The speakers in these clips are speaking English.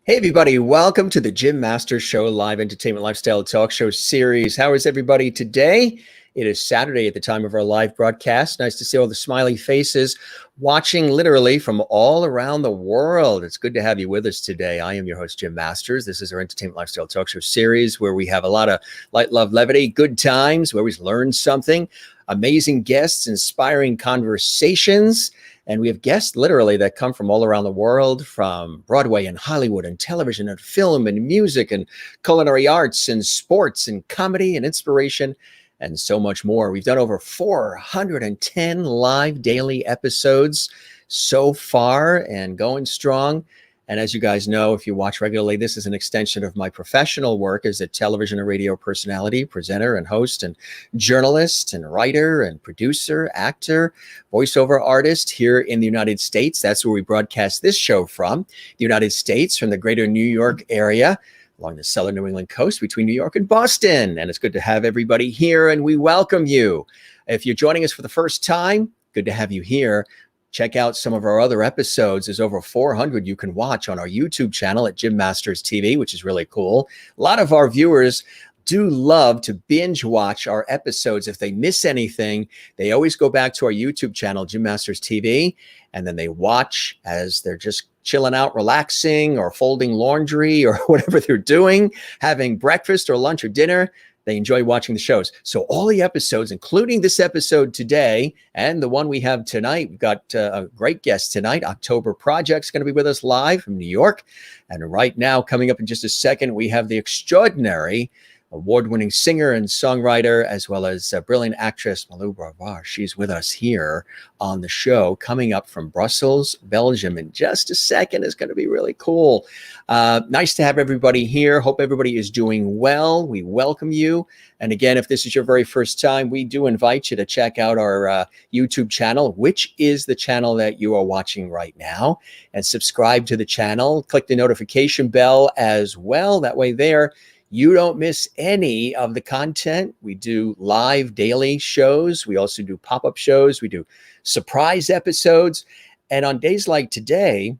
Hey, everybody, welcome to the Jim Masters Show live entertainment lifestyle talk show series. How is everybody today? It is Saturday at the time of our live broadcast. Nice to see all the smiley faces watching literally from all around the world. It's good to have you with us today. I am your host, Jim Masters. This is our entertainment lifestyle talk show series where we have a lot of light, love, levity, good times. We always learn something, amazing guests, inspiring conversations. And we have guests literally that come from all around the world, from Broadway and Hollywood and television and film and music and culinary arts and sports and comedy and inspiration and so much more. We've done over 410 live daily episodes so far and going strong. And as you guys know, if you watch regularly, this is an extension of my professional work as a television and radio personality, presenter and host and journalist and writer and producer, actor, voiceover artist here in the United States. That's where we broadcast this show from, the United States, from the greater New York area, along the southern New England coast between New York and Boston. And it's good to have everybody here, and we welcome you. If you're joining us for the first time, good to have you here. Check out some of our other episodes. There's over 400 you can watch on our YouTube channel at Jim Masters TV, which is really cool. A lot of our viewers do love to binge watch our episodes. If they miss anything, they always go back to our YouTube channel, Jim Masters TV, and then they watch as they're just chilling out, relaxing, or folding laundry, or whatever they're doing, having breakfast or lunch or dinner. They enjoy watching the shows. So all the episodes, including this episode today and the one we have tonight, we've got a great guest tonight. October Project's going to be with us live from New York. And right now, coming up in just a second, we have the extraordinary award-winning singer and songwriter, as well as brilliant actress MALOU BEAUVOIR. She's with us here on the show, coming up from Brussels, Belgium. In just a second, is going to be really cool. Nice to have everybody here. Hope everybody is doing well. We welcome you. And again, if this is your very first time, we do invite you to check out our YouTube channel, which is the channel that you are watching right now, and subscribe to the channel. Click the notification bell as well. That way there, you don't miss any of the content. We do live daily shows. We also do pop-up shows. We do surprise episodes. And on days like today,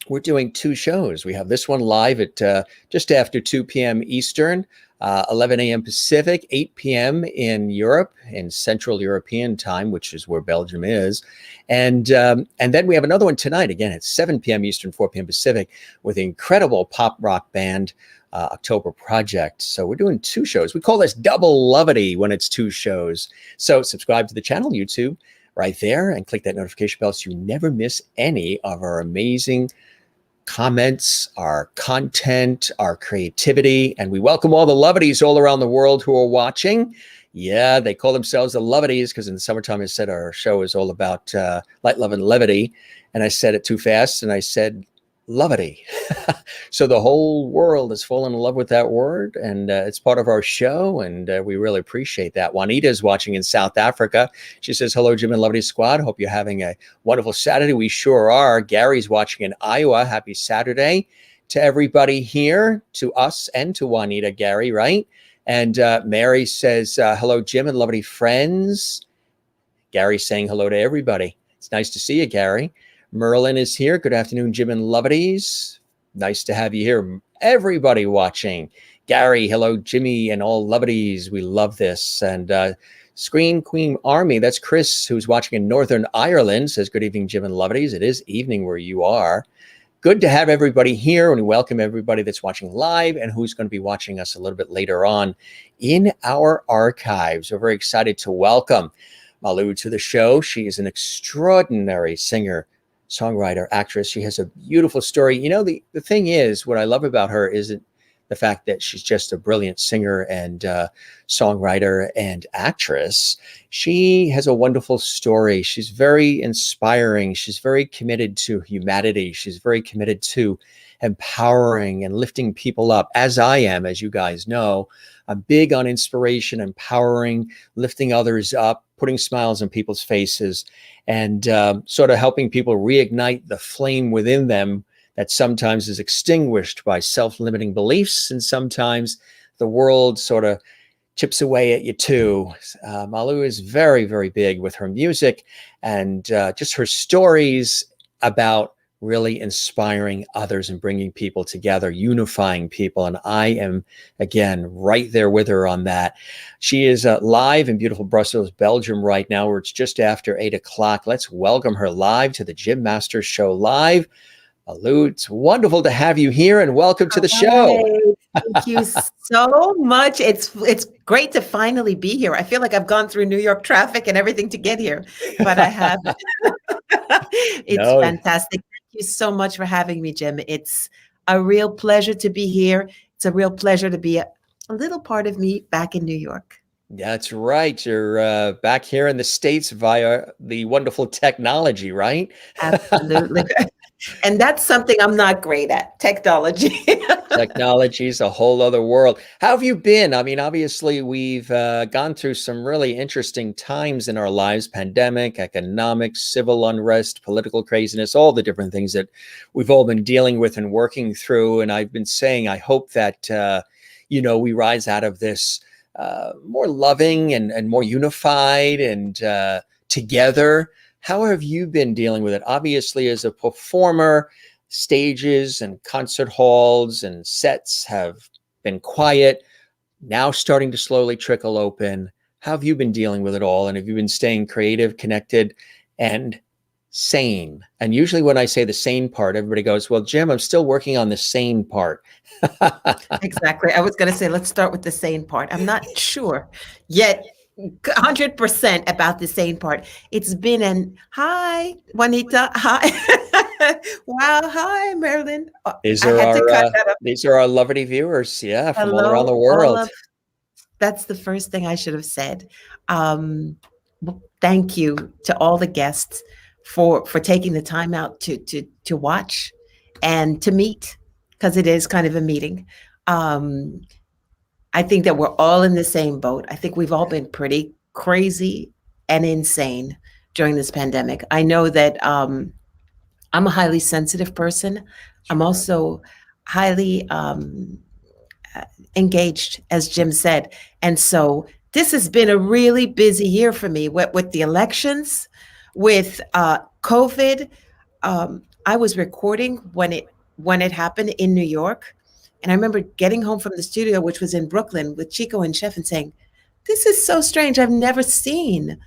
we're doing two shows. We have this one live at just after 2 p.m. Eastern, 11 a.m. Pacific, 8 p.m. in Europe, in Central European time, which is where Belgium is. And then we have another one tonight, again, at 7 p.m. Eastern, 4 p.m. Pacific, with the incredible pop rock band October Project. So we're doing two shows. We call this double levity when it's two shows. So subscribe to the channel, YouTube, right there, and click that notification bell so you never miss any of our amazing comments, our content, our creativity. And we welcome all the lovities all around the world who are watching. Yeah, they call themselves the lovities because in the summertime I said our show is all about light, love, and levity. And I said it too fast, and I said levity. So the whole world has fallen in love with that word, and it's part of our show, and we really appreciate that. Juanita is watching in South Africa. She says, hello, Jim and Levity Squad. Hope you're having a wonderful Saturday. We sure are. Gary's watching in Iowa. Happy Saturday to everybody here, to us and to Juanita, Gary, right? And Mary says, hello, Jim and Levity friends. Gary's saying hello to everybody. It's nice to see you, Gary. Merlin is here. Good afternoon, Jim and Lovities. Nice to have you here. Everybody watching. Gary, hello, Jimmy and all Lovities. We love this. And Screen Queen Army, that's Chris, who's watching in Northern Ireland, says, good evening, Jim and Lovities. It is evening where you are. Good to have everybody here, and we welcome everybody that's watching live and who's going to be watching us a little bit later on in our archives. We're very excited to welcome MALOU to the show. She is an extraordinary singer, songwriter, actress. She has a beautiful story. You know, the thing is, what I love about her isn't the fact that she's just a brilliant singer and songwriter and actress. She has a wonderful story. She's very inspiring. She's very committed to humanity. She's very committed to empowering and lifting people up, as I am, as you guys know. I'm big on inspiration, empowering, lifting others up, putting smiles on people's faces, and sort of helping people reignite the flame within them that sometimes is extinguished by self-limiting beliefs, and sometimes the world sort of chips away at you too. MALOU is very, very big with her music and just her stories about really inspiring others and bringing people together, unifying people. And I am, again, right there with her on that. She is live in beautiful Brussels, Belgium right now, where it's just after 8 o'clock. Let's welcome her live to the Jim Masters Show Live. MALOU, it's wonderful to have you here, and welcome to the show. Thank you so much. It's great to finally be here. I feel like I've gone through New York traffic and everything to get here, but I haven't. It's fantastic. Thank you so much for having me, Jim. It's a real pleasure to be here. It's a real pleasure to be a little part of me back in New York. That's right. You're back here in the States via the wonderful technology, right? Absolutely. And that's something I'm not great at, technology. Technology is a whole other world. How have you been? I mean, obviously, we've gone through some really interesting times in our lives: pandemic, economics, civil unrest, political craziness, all the different things that we've all been dealing with and working through. And I've been saying, I hope that, we rise out of this more loving and more unified and together. How have you been dealing with it? Obviously, as a performer, stages and concert halls and sets have been quiet, now starting to slowly trickle open. How have you been dealing with it all? And have you been staying creative, connected, and sane? And usually when I say the sane part, everybody goes, well, Jim, I'm still working on the sane part. Exactly. I was going to say, let's start with the sane part. I'm not sure yet 100% about the sane part. It's been hi, Juanita. Hi. Wow. Hi, Marilyn. These are our lovely viewers. Yeah. From all around the world. That's the first thing I should have said. Thank you to all the guests for taking the time out to watch and to meet, because it is kind of a meeting. I think that we're all in the same boat. I think we've all been pretty crazy and insane during this pandemic. I know that I'm a highly sensitive person. I'm also highly engaged, as Jim said. And so this has been a really busy year for me with the elections, with COVID. I was recording when it happened in New York. And I remember getting home from the studio, which was in Brooklyn, with Chico and Chef, and saying, this is so strange. I've never seen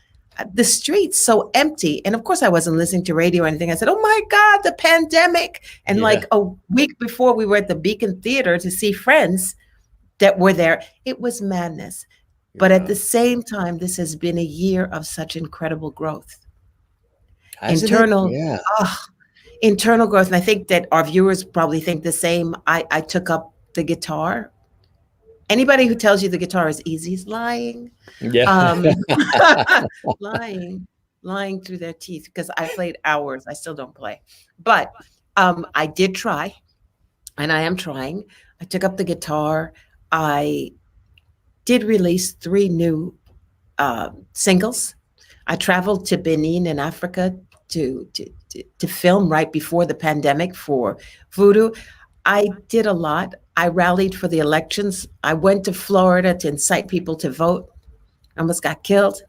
the streets so empty. And of course, I wasn't listening to radio or anything. I said, oh my God, the pandemic. And like a week before, we were at the Beacon Theater to see friends that were there. It was madness. But at the same time, this has been a year of such incredible growth. Internal growth. And I think that our viewers probably think the same. I took up the guitar. Anybody who tells you the guitar is easy is lying. Yeah. Lying through their teeth, because I played hours. I still don't play. But I did try, and I am trying. I took up the guitar. I did release 3 new singles. I traveled to Benin in Africa to film right before the pandemic for Voodoo. I did a lot. I rallied for the elections. I went to Florida to incite people to vote. I almost got killed.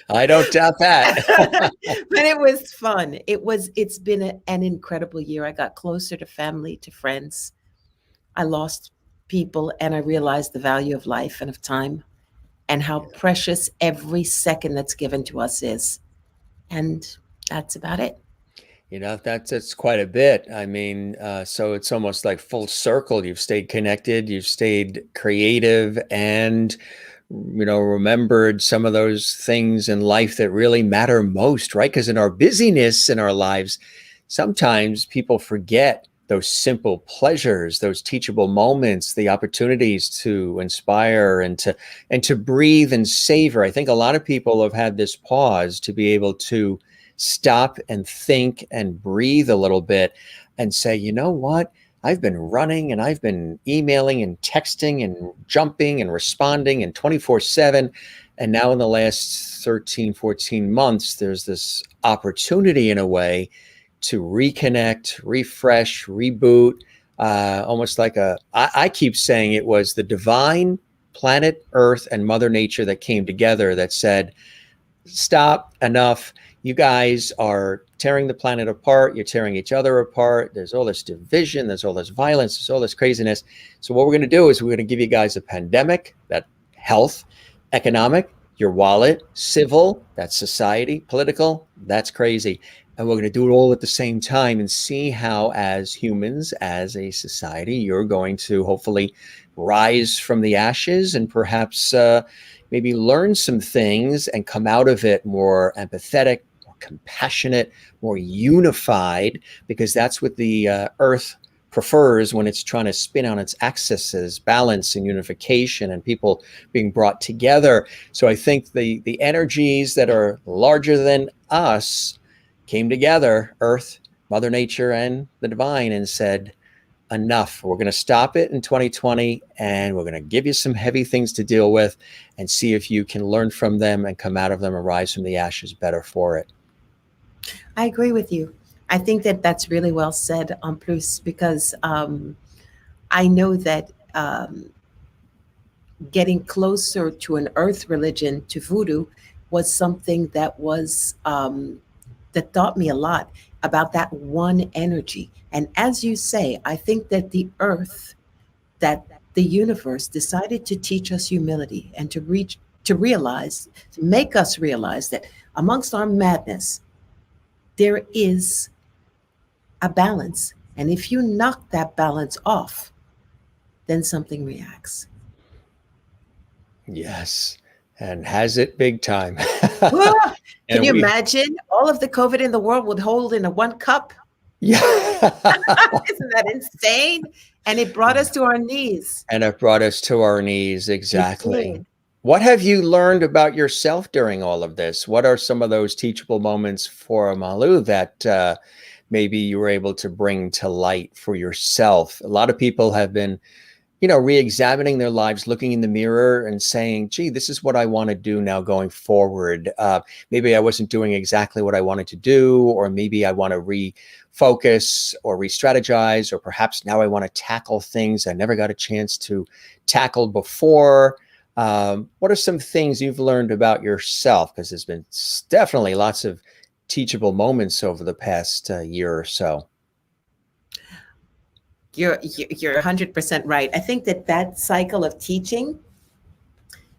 I don't doubt that. But it was fun. It's been an incredible year. I got closer to family, to friends. I lost people, and I realized the value of life and of time, and how precious every second that's given to us is. And that's about it. That's quite a bit. I mean, so it's almost like full circle. You've stayed connected, you've stayed creative, and, remembered some of those things in life that really matter most, right? Because in our busyness in our lives, sometimes people forget those simple pleasures, those teachable moments, the opportunities to inspire and to breathe and savor. I think a lot of people have had this pause to be able to stop and think and breathe a little bit and say, you know what? I've been running and I've been emailing and texting and jumping and responding and 24/7. And now in the last 13, 14 months, there's this opportunity in a way to reconnect, refresh, reboot, almost like I keep saying it was the divine planet Earth and Mother Nature that came together that said, stop, enough. You guys are tearing the planet apart. You're tearing each other apart. There's all this division. There's all this violence. There's all this craziness. So what we're going to do is we're going to give you guys a pandemic, that health, economic, your wallet, civil, that's society, political, that's crazy. And we're going to do it all at the same time and see how, as humans, as a society, you're going to hopefully rise from the ashes and perhaps maybe learn some things and come out of it more empathetic, more compassionate, more unified, because that's what the earth prefers when it's trying to spin on its axis, balance and unification and people being brought together. So I think the energies that are larger than us came together, Earth, Mother Nature, and the divine, and said, enough. We're going to stop it in 2020, and we're going to give you some heavy things to deal with and see if you can learn from them and come out of them and rise from the ashes better for it. I agree with you. I think that that's really well said, en plus, because I know that getting closer to an earth religion, to voodoo, was something that was that taught me a lot about that one energy. And as you say, I think that the earth, that the universe decided to teach us humility and to realize, to make us realize that amongst our madness, there is a balance. And if you knock that balance off, then something reacts. Yes. And has it big time. Can And you we, imagine all of the COVID in the world would hold in a one cup? yeah. Isn't that insane? And it brought us to our knees. And it brought us to our knees. It Exactly. did. What have you learned about yourself during all of this? What are some of those teachable moments for Malou that maybe you were able to bring to light for yourself? A lot of people have been, re-examining their lives, looking in the mirror and saying, gee, this is what I want to do now going forward. Maybe I wasn't doing exactly what I wanted to do, or maybe I want to refocus or re-strategize, or perhaps now I want to tackle things I never got a chance to tackle before. What are some things you've learned about yourself? Because there's been definitely lots of teachable moments over the past year or so. You're 100% right. I think that cycle of teaching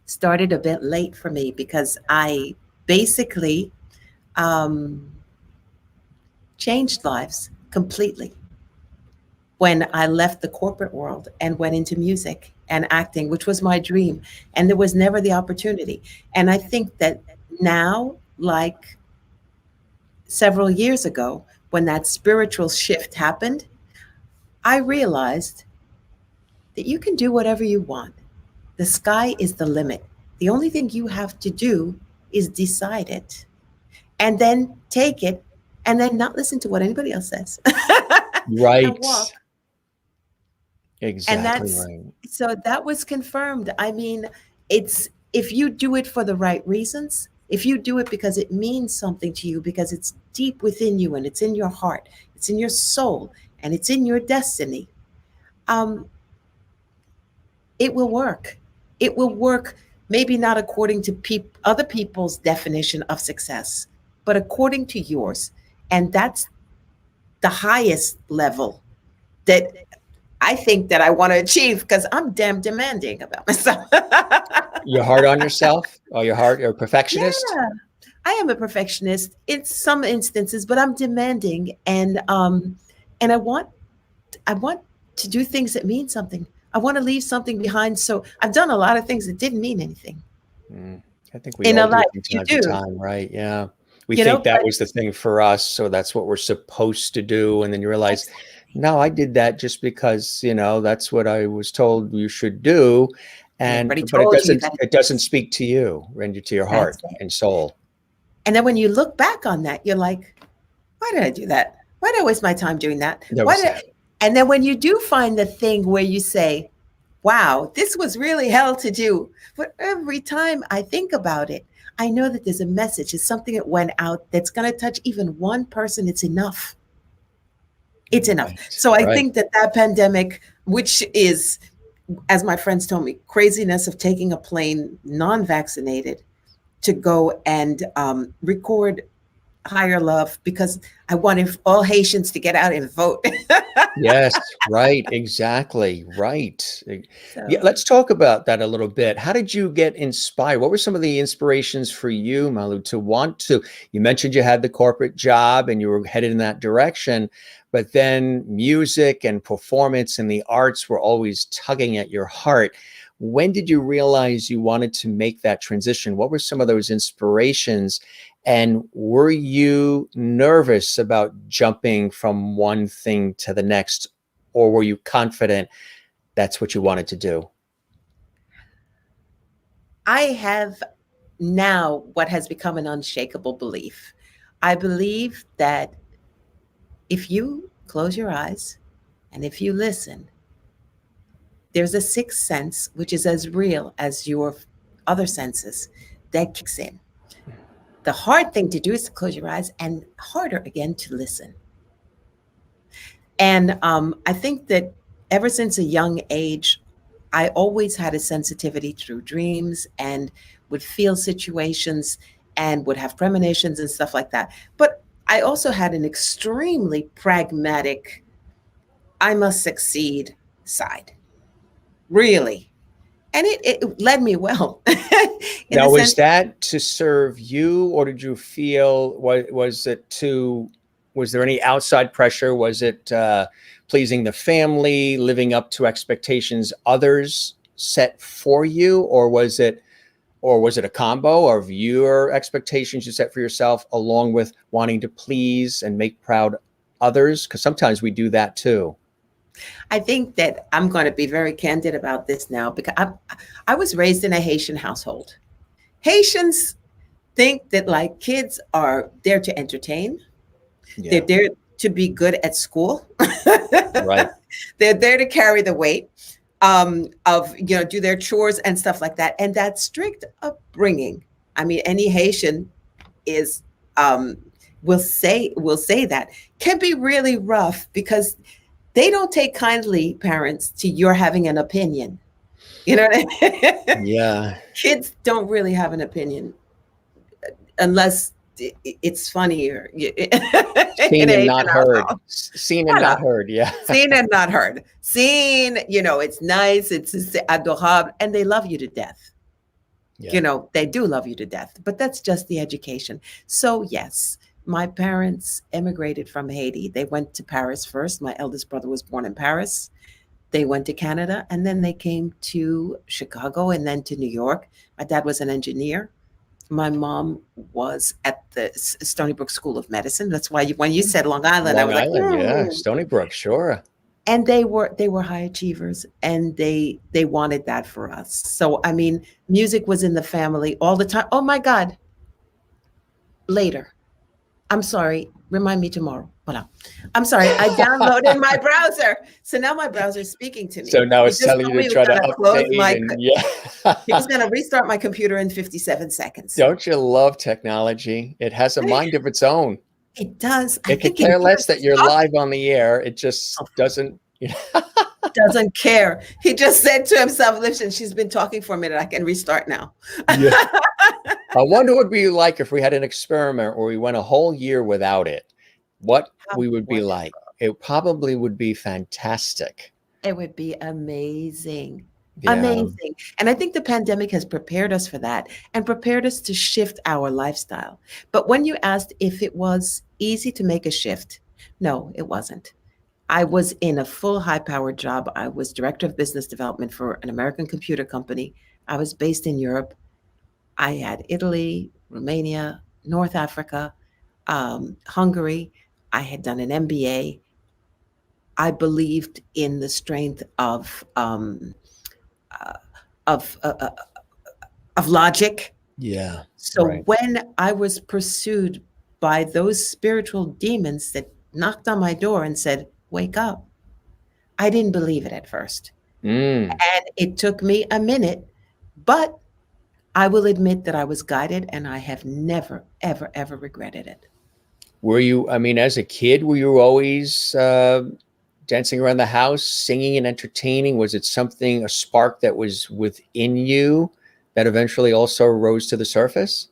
started a bit late for me because I basically changed lives completely when I left the corporate world and went into music and acting, which was my dream. And there was never the opportunity. And I think that now, like several years ago, when that spiritual shift happened, I realized that you can do whatever you want. The sky is the limit. The only thing you have to do is decide it and then take it and then not listen to what anybody else says. Right. And walk. Exactly. And that's right. so that was confirmed. I mean, it's if you do it for the right reasons, if you do it because it means something to you, because it's deep within you and it's in your heart, it's in your soul, and it's in your destiny, it will work. It will work, maybe not according to other people's definition of success, but according to yours. And that's the highest level that I think that I want to achieve, because I'm damn demanding about myself. You're hard on yourself? Or you're a perfectionist? Yeah, I am a perfectionist in some instances, but I'm demanding, and I want to do things that mean something. I want to leave something behind. So I've done a lot of things that didn't mean anything. I think we In all a do life, from you time to do, time, right? Yeah. We think that but was the thing for us, so that's what we're supposed to do. And then you realize, no, I did that just because, that's what I was told you should do. But it doesn't speak to you and to your heart and soul. And then when you look back on that, you're like, why did I do that? Why did I waste my time doing that? And then when you do find the thing where you say, wow, this was really hell to do. But every time I think about it, I know that there's a message. It's something that went out that's going to touch even one person. It's enough. It's enough. So I think that pandemic, which is, as my friends told me, craziness of taking a plane non-vaccinated to go and record higher love because I wanted all Haitians to get out and vote. Yes, right, exactly, right. Yeah, So let's talk about that a little bit. How did you get inspired? What were some of the inspirations for you, Malu, to want to? You mentioned you had the corporate job and you were headed in that direction, but then music and performance and the arts were always tugging at your heart. When did you realize you wanted to make that transition? What were some of those inspirations? And were you nervous about jumping from one thing to the next, or were you confident that's what you wanted to do? I have now what has become an unshakable belief. I believe that if you close your eyes and if you listen, there's a sixth sense, which is as real as your other senses, that kicks in. The hard thing to do is to close your eyes, and harder again to listen. And I think that ever since a young age, I always had a sensitivity through dreams and would feel situations and would have premonitions and stuff like that. But I also had an extremely pragmatic, I must succeed side, really. And it led me well in the Now, was sense. that to serve you, or did you feel was it to was there any outside pressure? Was it pleasing the family, living up to expectations others set for you, or was it a combo of your expectations you set for yourself along with wanting to please and make proud others? Because sometimes we do that too. I think that I'm going to be very candid about this now because I was raised in a Haitian household. Haitians think that like kids are there to entertain, they're Yeah, there to be good at school, right. they're there to carry the weight of, do their chores and stuff like that. And that strict upbringing, I mean, any Haitian is um, will say that can be really rough because they don't take kindly, parents, to your having an opinion. You know what I mean? Yeah. Kids don't really have an opinion unless it's funny or in Seen a and Asian not heard. household. Seen and Voilà. not heard. Yeah. Seen and not heard. Seen, it's nice, it's adorable, and they love you to death. Yeah. They do love you to death, but that's just the education. So, yes, my parents emigrated from Haiti. They went to Paris first. My eldest brother was born in Paris. They went to Canada and then they came to Chicago and then to New York. My dad was an engineer. My mom was at the Stony Brook School of Medicine. That's why when you said Long Island, I Long was like, Island. Yeah. Stony Brook. Sure. and they were high achievers and they wanted that for us. So I mean, music was in the family all the time. Oh my God, later. I'm sorry. Remind me tomorrow. Voilà. I'm sorry. I downloaded my browser. So now my browser is speaking to So me. now He it's just telling told you me to he was try to going to close update and yeah. he was going to restart my computer in 57 seconds. Don't you love technology? It has a mind of its own. It does. I It could think it care less that hears you're talk. live on the air. It just doesn't. Doesn't care. He just said to himself, listen, she's been talking for a minute. I can restart now. Yeah. I wonder what it'd be like if we had an experiment where we went a whole year without it. What How we would be like. wonderful. It probably would be fantastic. It would be amazing. Yeah. Amazing. And I think the pandemic has prepared us for that and prepared us to shift our lifestyle. But when you asked if it was easy to make a shift, no, it wasn't. I was in a full high powered job. I was director of business development for an American computer company. I was based in Europe. I had Italy, Romania, North Africa, Hungary. I had done an MBA. I believed in the strength uh, of uh, uh, of logic. Yeah. So Right. when I was pursued by those spiritual demons that knocked on my door and said, "Wake up," I didn't believe it at first, Mm. and it took me a minute, but I will admit that I was guided, and I have never, ever, ever regretted it. Were you, I mean, as a kid, were you always dancing around the house, singing and entertaining? Was it something, a spark that was within you that eventually also rose to the surface?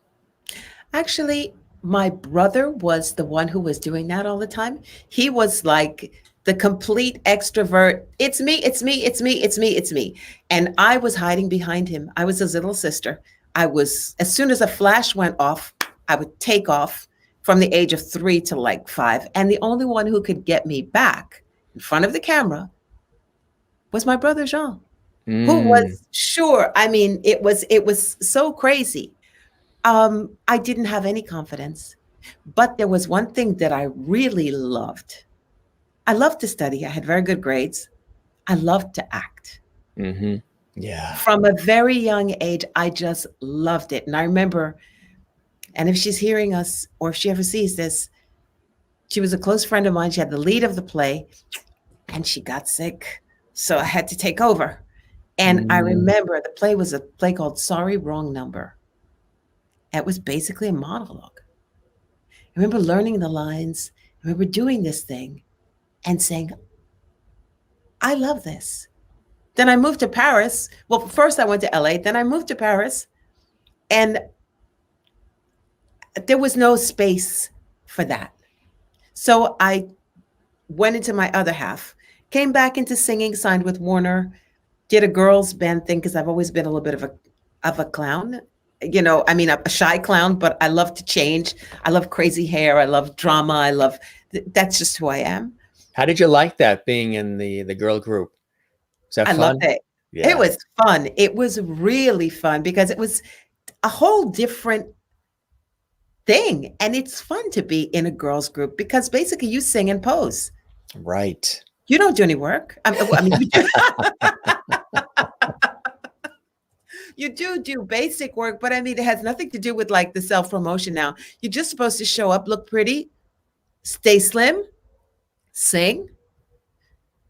Actually, My brother was the one who was doing that all the time. He was like the complete extrovert. It's me, it's me, it's me, it's me, it's me. And I was hiding behind him. I was his little sister. I was, as soon as a flash went off, I would take off from the age of 3 to like 5. And the only one who could get me back in front of the camera was my brother Jean, who Mm, was sure. I mean, it was so crazy. I didn't have any confidence, but there was one thing that I really loved. I loved to study. I had very good grades. I loved to act. hmm. Yeah. From a very young age, I just loved it. And I remember, and if she's hearing us or if she ever sees this, she was a close friend of mine. She had the lead of the play and she got sick. So I had to take over. And I Mm, remember the play was a play called Sorry, Wrong Number. It was basically a monologue. I remember learning the lines. I remember doing this thing and saying, I love this. Then I moved to Paris. Well, first I went to LA, then I moved to Paris, and there was no space for that. So I went into my other half, came back into singing, signed with Warner, did a girls band thing because I've always been a little bit of a clown. You know, I mean, a shy clown, but I love to change. I love crazy hair. I love drama. I love that's just who I am. how did you like that being in the girl group? Was that I loved fun? it. It Yeah. was fun. It was really fun because it was a whole different thing. And it's fun to be in a girls group because basically you sing and pose. Right. You don't do any work. I mean you do, you do basic work, but I mean it has nothing to do with like the self promotion now. You're just supposed to show up, look pretty, stay slim, sing.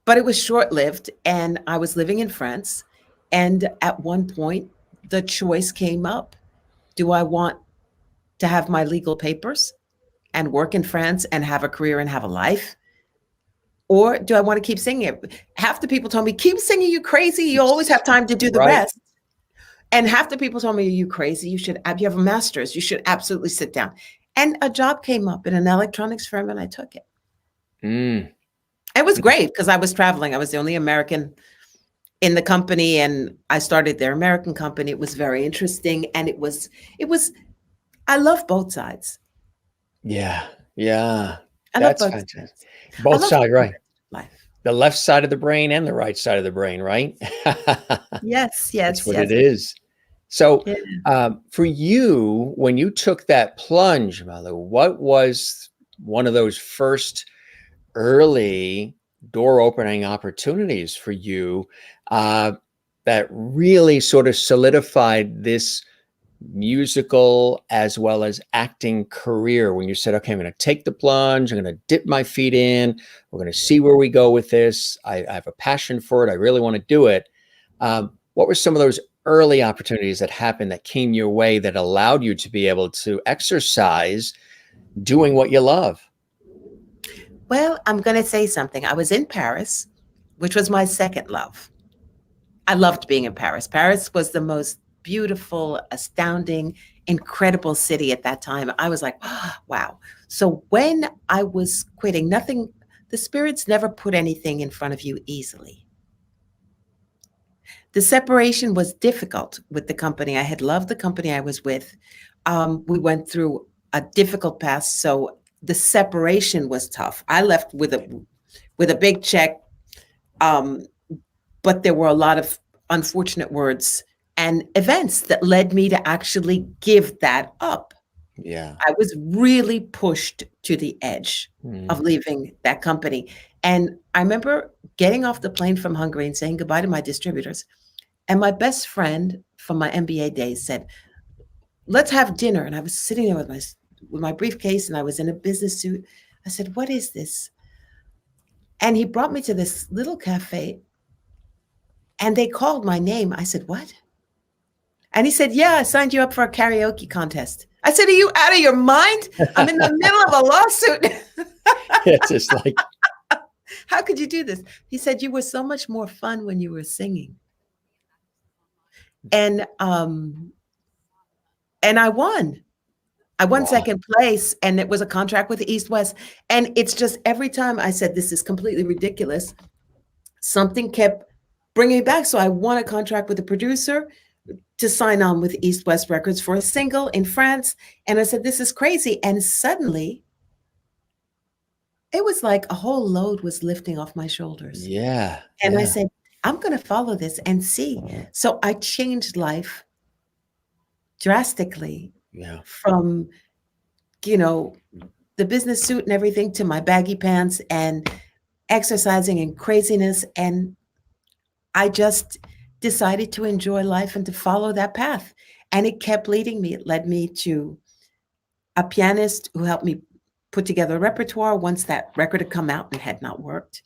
But it was short lived, and I was living in France. And at one point, the choice came up: do I want to have my legal papers and work in France and have a career and have a life? Or do I want to keep singing it? Half the people told me, keep singing, you crazy. You always have time to do the Right. rest. And half the people told me, are you crazy? You have a master's. You should absolutely sit down. And a job came up in an electronics firm and I took it. Mm, It was great because I was traveling. I was the only American in the company and I started their American company. It was very interesting. And it was, I love both sides. yeah. Yeah. I love That's both fantastic. sides. I Both love the sides, right? life. The left side of the brain and the right side of the brain, right? Yes, That's yes, what it yes. is. So, Yeah. for you, when you took that plunge, Malu, what was one of those first early door opening opportunities for you uh, that really sort of solidified this musical as well as acting career when you said, okay, I'm going to take the plunge, I'm going to dip my feet in, we're going to see where we go with this. I have a passion for it. I really want to do it. What were some of those early opportunities that happened that came your way that allowed you to be able to exercise doing what you love? Well, I'm going to say something. I was in Paris, which was my second love. I loved being in Paris. Paris was the most beautiful, astounding, incredible city at that time. I was like, oh, wow. So when I was quitting, nothing, the spirits never put anything in front of you easily. The separation was difficult with the company. I had loved the company I was with. We went through a difficult past, so the separation was tough. I left with a big check, um, but there were a lot of unfortunate words and events that led me to actually give that up. Yeah. I was really pushed to the edge of Mm. leaving that company. And I remember getting off the plane from Hungary and saying goodbye to my distributors. And my best friend from my MBA days said, let's have dinner. And I was sitting there with my briefcase and I was in a business suit. I said, what is this? And he brought me to this little cafe and they called my name. I said, what? And he said, yeah, I signed you up for a karaoke contest. I said, are you out of your mind? I'm in the middle of a lawsuit. It's just like, How could you do this? He said, you were so much more fun when you were singing. And um, and I won. I won Wow. second place, and it was a contract with the East West. And it's just every time I said, this is completely ridiculous, something kept bringing me back. So I won a contract with a producer to sign on with East West Records for a single in France. And I said, this is crazy. And suddenly, it was like a whole load was lifting off my shoulders. Yeah. And I Yeah. said, I'm going to follow this and see. So I changed life drastically Yeah. from, you know, the business suit and everything to my baggy pants and exercising and craziness. And I just decided to enjoy life and to follow that path. And it kept leading me. It led me to a pianist who helped me put together a repertoire once that record had come out and had not worked.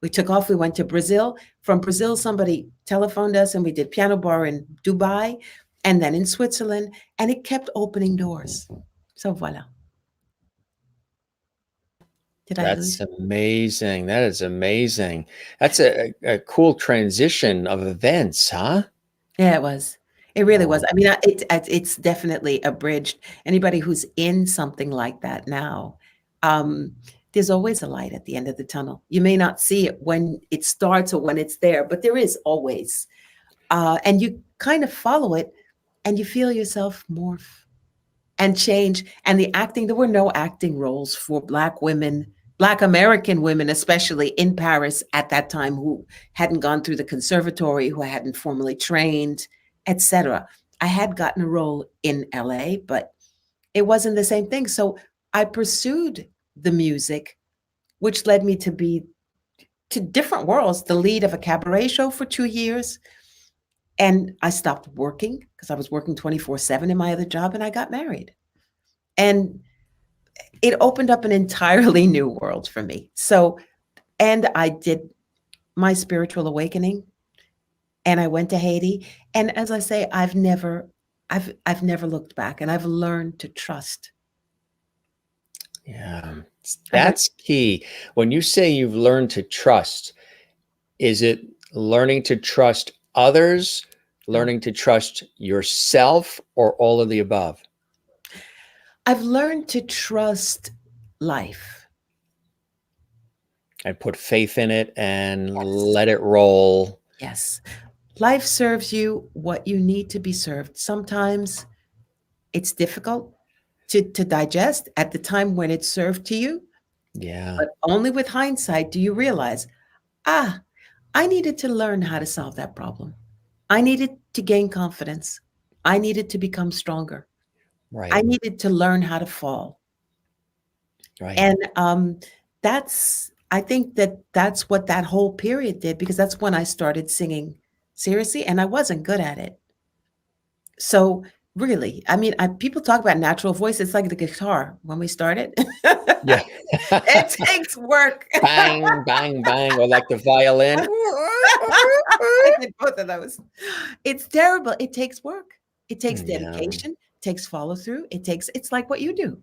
We took off, we went to Brazil. From Brazil, somebody telephoned us and we did piano bar in Dubai and then in Switzerland, and it kept opening doors. So voila. Did I That's lose you? amazing. That is amazing. That's a cool transition of events, huh? Yeah, it was. It really was. Wow. I mean, it's definitely abridged. Anybody who's in something like that now, um, there's always a light at the end of the tunnel. You may not see it when it starts or when it's there, but there is always. And you kind of follow it and you feel yourself morph and change. And the acting, there were no acting roles for Black women, Black American women, especially in Paris at that time, who hadn't gone through the conservatory, who hadn't formally trained, etc. I had gotten a role in LA, but it wasn't the same thing. So I pursued the music, which led me to be to different worlds, the lead of a cabaret show for 2 years. And I stopped working because I was working 24/7 in my other job and I got married. And it opened up an entirely new world for me. So, and I did my spiritual awakening and I went to Haiti. And as I say, I've never looked back and I've learned to trust. Yeah. I learned, That's key. When you say you've learned to trust, is it learning to trust others, oh, learning to trust yourself, or all of the above? I've learned to trust life. And put faith in it and Yes. let it roll. Yes. Life serves you what you need to be served. Sometimes it's difficult to digest at the time when it's served to you, Yeah. but only with hindsight do you realize, ah, I needed to learn how to solve that problem. I needed to gain confidence. I needed to become stronger. I Right. needed to learn how to fall. Right. And I think that that's what that whole period did because that's when I started singing seriously and I wasn't good at it. So really, I mean, people talk about natural voice. It's like the guitar when we started. Yeah. It takes work. Bang, bang, bang, or like the violin. I did both of those. It's terrible. It takes work. It takes Yeah. dedication, takes follow through. It's like what you do.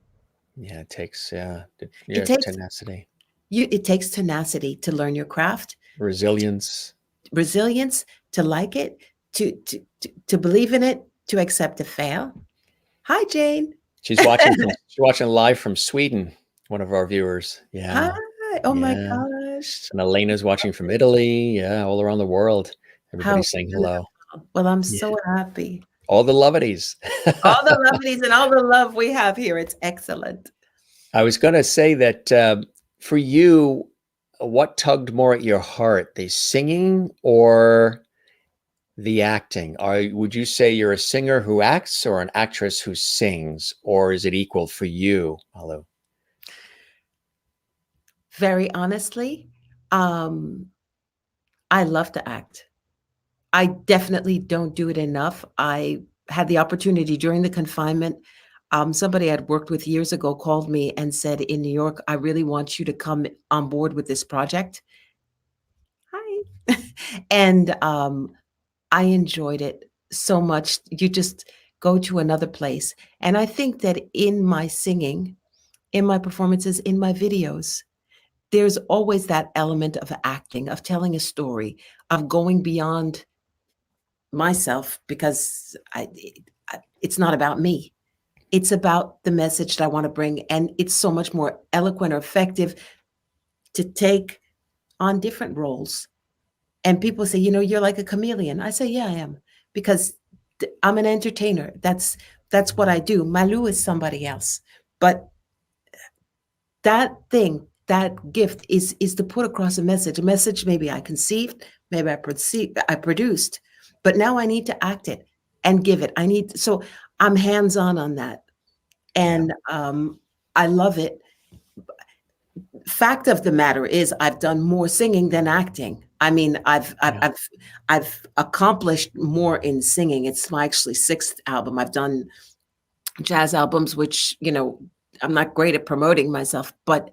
Yeah. It takes, It yeah, takes tenacity, it takes tenacity to learn your craft, resilience. resilience, to like it, to believe in it, to accept to fail. Hi, Jane. She's watching live from Sweden, one of our viewers. Hi. Yeah. Oh my Yeah. gosh. And Elena's watching from Italy. Yeah. All around the world. How Everybody's saying hello. wonderful. Well, I'm Yeah. so happy. All the lovities. All the lovelies and all the love we have here. It's excellent. I was going to say that for you, what tugged more at your heart, the singing or the acting? Would you say you're a singer who acts or an actress who sings, or is it equal for you, Malu? Very honestly, um, I love to act. I definitely don't do it enough. I had the opportunity during the confinement. Somebody I'd worked with years ago called me and said, in New York, I really want you to come on board with this project. Hi. And I enjoyed it so much. You just go to another place. And I think that in my singing, in my performances, in my videos, there's always that element of acting, of telling a story, of going beyond myself because it's not about me. It's about the message that I want to bring. And it's so much more eloquent or effective to take on different roles. And people say, you're like a chameleon. I say, yeah, I am, because I'm an entertainer. That's what I do. Malou is somebody else. But that gift is to put across a message maybe I conceived, maybe I produced, but now I need to act it and give it. So I'm hands-on that. And I love it. Fact of the matter is, I've done more singing than acting. I mean, I've accomplished more in singing. It's my actually sixth album. I've done jazz albums, which, I'm not great at promoting myself, but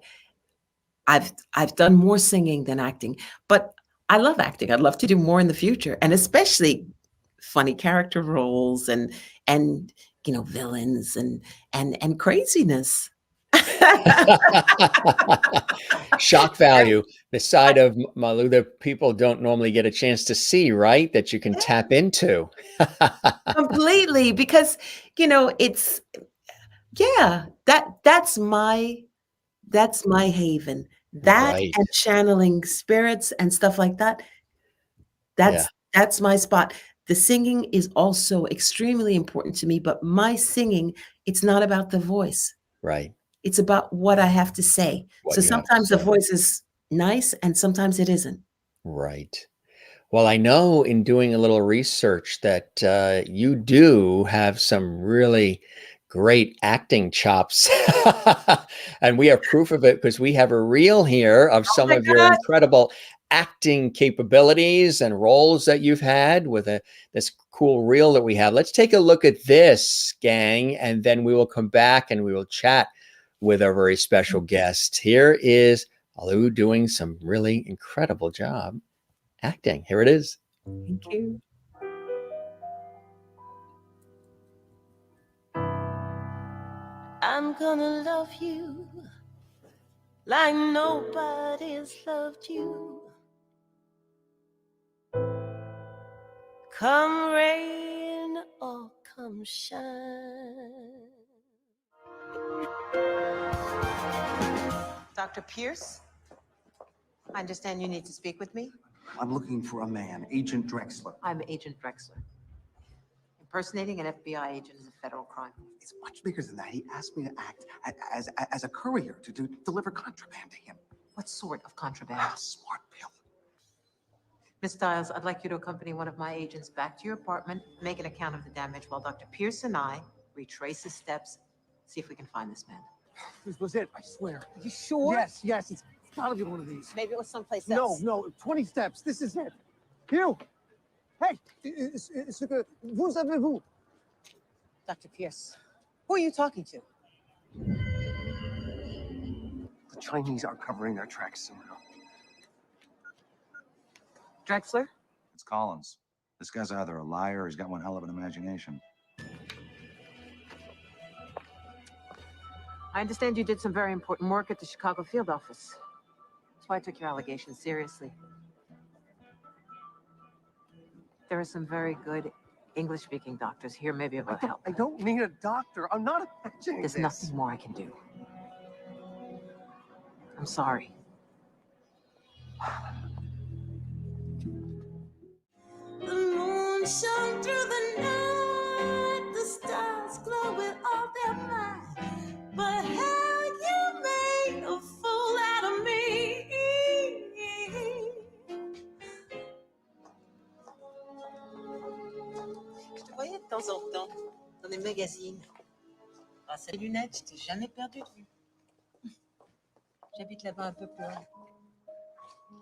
I've done more singing than acting. But I love acting. I'd love to do more in the future, and especially funny character roles and villains and craziness. Shock value, the side of Malou that people don't normally get a chance to see, right? That you can tap into. Completely, because it's that's my haven. That Right. and channeling spirits and stuff like that. Yeah. That's my spot. The singing is also extremely important to me, but my singing, it's not about the voice. Right. It's about what I have to say. What So you have to sometimes the say. voice is nice and sometimes it isn't. Right. Well, I know in doing a little research that you do have some really great acting chops. And we have proof of it because we have a reel here of Oh some my of your God. incredible acting capabilities and roles that you've had with this cool reel that we have. Let's take a look at this, gang, and then we will come back and we will chat with our very special guest. Here is Malou doing some really incredible job acting. Here it is. Thank you. I'm gonna love you like nobody's loved you. Come rain or come shine. Dr. Pierce, I understand you need to speak with me. I'm looking for a man, Agent Drexler. I'm Agent Drexler. Impersonating an FBI agent is a federal crime. It's much bigger than that. He asked me to act as a courier to deliver contraband to him. What sort of contraband? A smart pill. Miss Stiles, I'd like you to accompany one of my agents back to your apartment, make an account of the damage while Dr. Pierce and I retrace his steps, see if we can find this man. This was it, I swear. Are you sure? Yes, it's gotta be one of these. Maybe it was someplace else. No, 20 steps, this is it. You! Hey, ce que vous avez-vous? Dr. Pierce, who are you talking to? The Chinese are covering their tracks somehow. Drexler? It's Collins. This guy's either a liar or he's got one hell of an imagination. I understand you did some very important work at the Chicago field office. That's why I took your allegations seriously. There are some very good English-speaking doctors here. Maybe it will help. I don't need a doctor. I'm not imagining There's this. nothing more I can do. I'm sorry. The moon shone through the night, the stars glow with all their might. But how you made a fool out of me. Je te voyais de temps en temps dans des magazines. Grâce à ces lunettes, je t'ai jamais perdu de vue. J'habite là-bas un peu plus loin.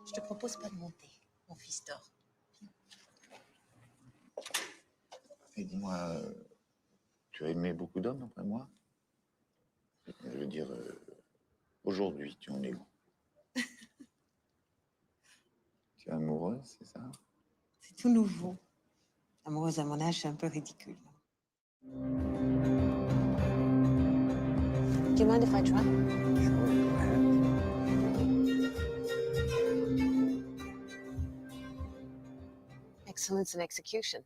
Je te propose pas de monter, mon fils dort. Et dis-moi, tu as aimé beaucoup d'hommes après moi? Je veux dire, aujourd'hui, tu en es où? Tu es amoureuse, c'est ça? C'est tout nouveau. Amoureuse à mon âge, c'est un peu ridicule. Do you mind if I try? Sure, go ahead. Excellence in execution.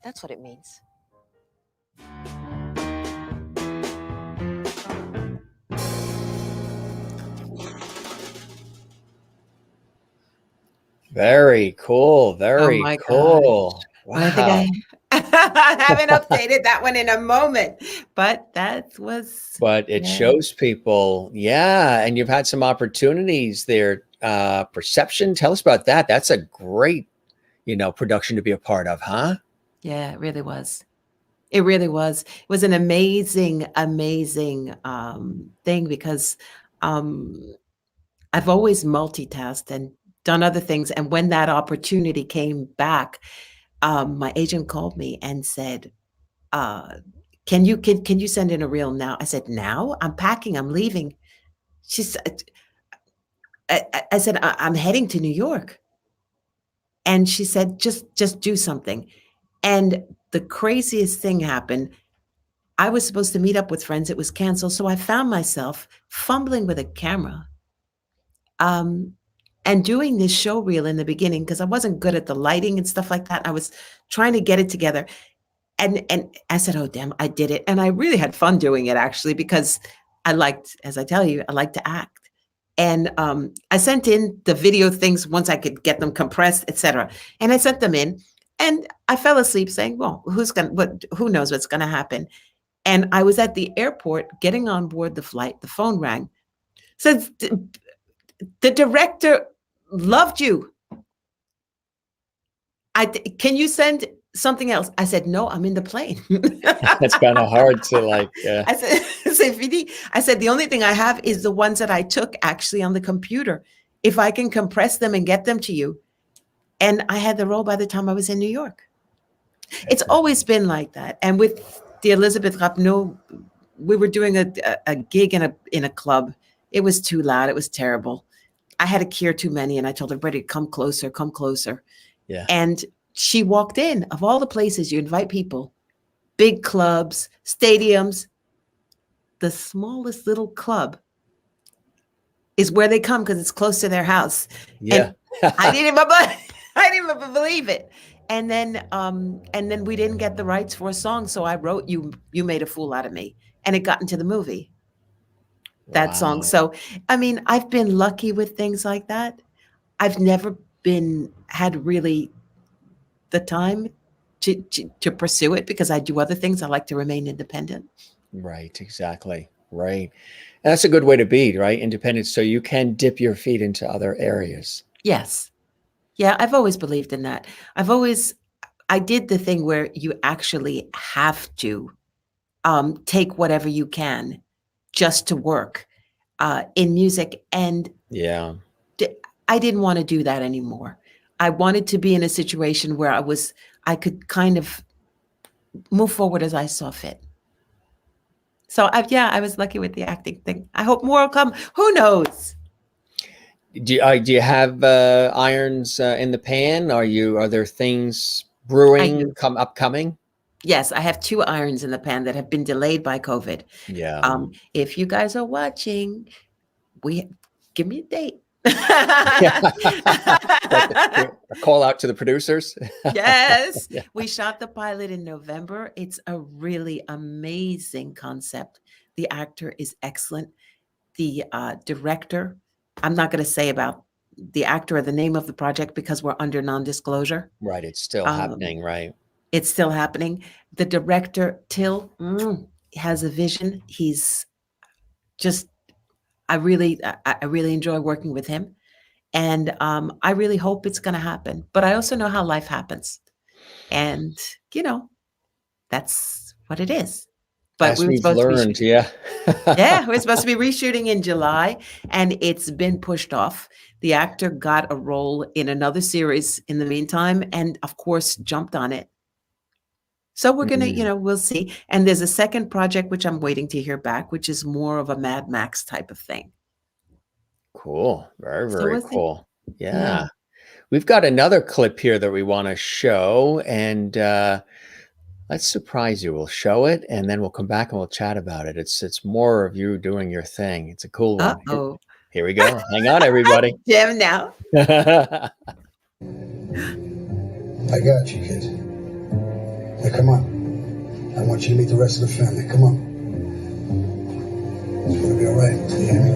That's what it means. Very cool. Oh Very my gosh. cool. Well, I think Wow. I haven't updated that one in a moment, but that was, But it yeah. shows people, yeah, and you've had some opportunities there. Perception, tell us about that. That's a great, production to be a part of, huh? Yeah, it really was. It really was. It was an amazing, amazing thing because I've always multitasked and done other things. And when that opportunity came back, my agent called me and said, can you send in a reel now? I said, now? I'm packing, I'm leaving. She said, I said, I'm heading to New York. And she said, just do something. And the craziest thing happened. I was supposed to meet up with friends. It was canceled. So I found myself fumbling with a camera and doing this show reel in the beginning because I wasn't good at the lighting and stuff like that. I was trying to get it together. And I said, oh, damn, I did it. And I really had fun doing it, actually, because I liked, as I tell you, I like to act. And I sent in the video things once I could get them compressed, etc. And I sent them in. And I fell asleep saying, well, who knows what's going to happen? And I was at the airport getting on board the flight. The phone rang. Says, the director loved you. Can you send something else? I said, no, I'm in the plane. It's kind of hard to I said, the only thing I have is the ones that I took actually on the computer. If I can compress them and get them to you. And I had the role by the time I was in New York. It's always been like that. And with the Elizabeth Rapneau, we were doing a gig in a club. It was too loud. It was terrible. I had to cure too many. And I told everybody, come closer, come closer. Yeah. And she walked in. Of all the places you invite people, big clubs, stadiums, the smallest little club is where they come because it's close to their house. Yeah. And I didn't even believe it. And then we didn't get the rights for a song. So I wrote You Made a Fool Out of Me. And it got into the movie. That song. So, I mean, I've been lucky with things like that. I've never had really the time to pursue it because I do other things. I like to remain independent. Right, exactly. Right. And that's a good way to be, right? Independent, so you can dip your feet into other areas. Yes. Yeah, I've always believed in that. I did the thing where you actually have to take whatever you can just to work in music. And yeah, I didn't want to do that anymore. I wanted to be in a situation where I could kind of move forward as I saw fit. So I was lucky with the acting thing. I hope more will come. Who knows? Do you have irons in the pan? Are there things brewing upcoming? Yes, I have 2 irons in the pan that have been delayed by COVID. Yeah. If you guys are watching, give me a date. A call out to the producers. Yes. Yeah. We shot the pilot in November. It's a really amazing concept. The actor is excellent. The director, I'm not going to say about the actor or the name of the project because we're under non-disclosure. Right. It's still happening, right? It's still happening. The director, Till, has a vision. He's just, I really enjoy working with him. And I really hope it's going to happen. But I also know how life happens. And, that's what it is. But As we've learned, yeah. Yeah, we're supposed to be reshooting in July, and it's been pushed off. The actor got a role in another series in the meantime, and of course, jumped on it. So we're going to, we'll see. And there's a second project, which I'm waiting to hear back, which is more of a Mad Max type of thing. Cool. Very, very cool. Yeah. Yeah. We've got another clip here that we want to show, and let's surprise you. We'll show it, and then we'll come back and we'll chat about it. It's more of you doing your thing. It's a cool one. Uh-oh. Here we go. Hang on, everybody. Jim now. I got you, kid. Now, come on. I want you to meet the rest of the family. Come on. It's gonna be all right. You hear me?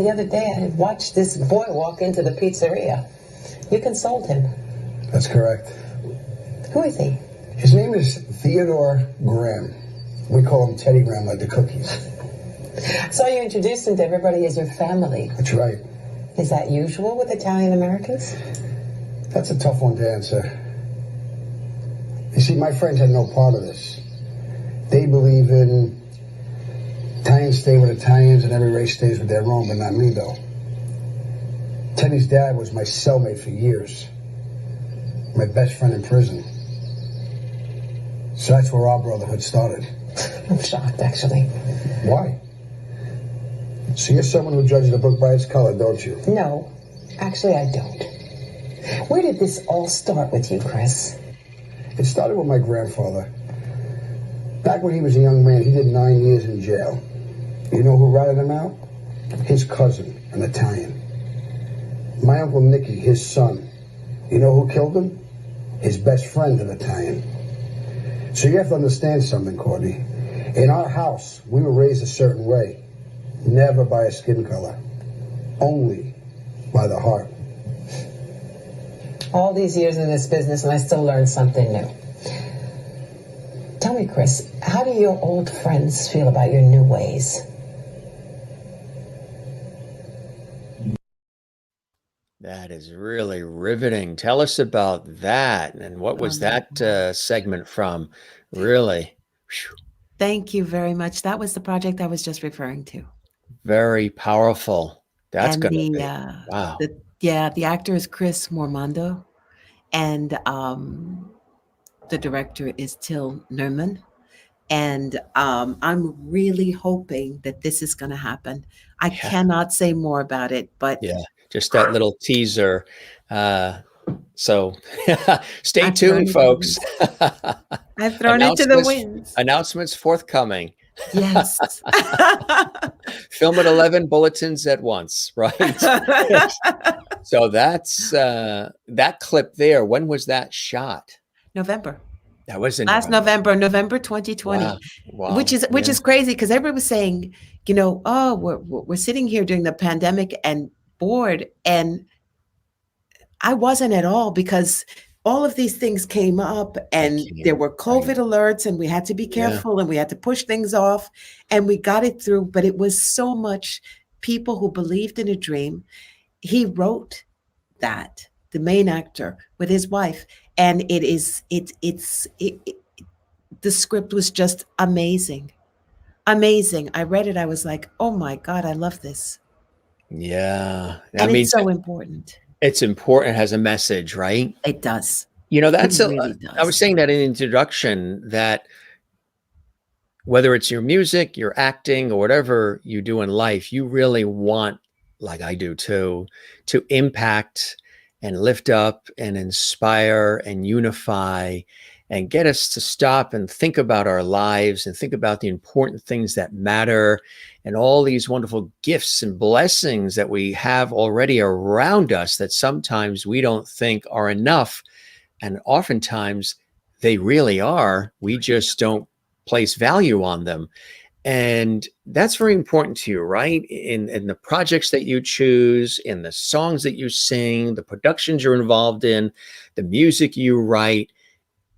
the other day I watched this boy walk into the pizzeria. You consoled him. That's correct. Who is he? His name is Theodore Graham. We call him Teddy Graham, like the cookies. So you introduced him to everybody as your family. That's right. Is that usual with Italian Americans? That's a tough one to answer. You see, my friends had no part of this. They believe in Italians stay with Italians and every race stays with their own, but not me, though. Teddy's dad was my cellmate for years. My best friend in prison. So that's where our brotherhood started. I'm shocked, actually. Why? So you're someone who judges a book by its color, don't you? No, actually I don't. Where did this all start with you, Chris? It started with my grandfather. Back when he was a young man, he did 9 years in jail. You know who ratted him out? His cousin, an Italian. My Uncle Nicky, his son. You know who killed him? His best friend, an Italian. So you have to understand something, Courtney. In our house, we were raised a certain way. Never by a skin color. Only by the heart. All these years in this business and I still learn something new. Tell me, Chris, how do your old friends feel about your new ways? That is really riveting. Tell us about that. And what was that segment from? Really? Whew. Thank you very much. That was the project I was just referring to. Very powerful. That's And going to the be, wow. the actor is Chris Mormando, and the director is Till Nerman. And I'm really hoping that this is going to happen. I cannot say more about it, but yeah, just that little teaser. So stay tuned, folks. I've thrown it to the winds. Announcements forthcoming. Yes. Film at 11, bulletins at once, right? So that's that clip there. When was that shot? November. That was in last November 2020. Wow. Which is crazy because everybody was saying, you know, oh, we're sitting here during the pandemic and bored, and I wasn't at all, because all of these things came up and there were COVID alerts and we had to be careful and we had to push things off, and we got it through. But it was so much people who believed in a dream. He wrote that, the main actor, with his wife. And the script was just amazing. Amazing. I read it. I was like, oh my God, I love this. Yeah. And it's so important. It's important. It has a message, right? It does. You know, that's really does. I was saying that in the introduction, that whether it's your music, your acting, or whatever you do in life, you really want, like I do too, to impact and lift up and inspire and unify and get us to stop and think about our lives and think about the important things that matter and all these wonderful gifts and blessings that we have already around us that sometimes we don't think are enough. And oftentimes they really are. We just don't place value on them. And that's very important to you, right? In the projects that you choose, in the songs that you sing, the productions you're involved in, the music you write.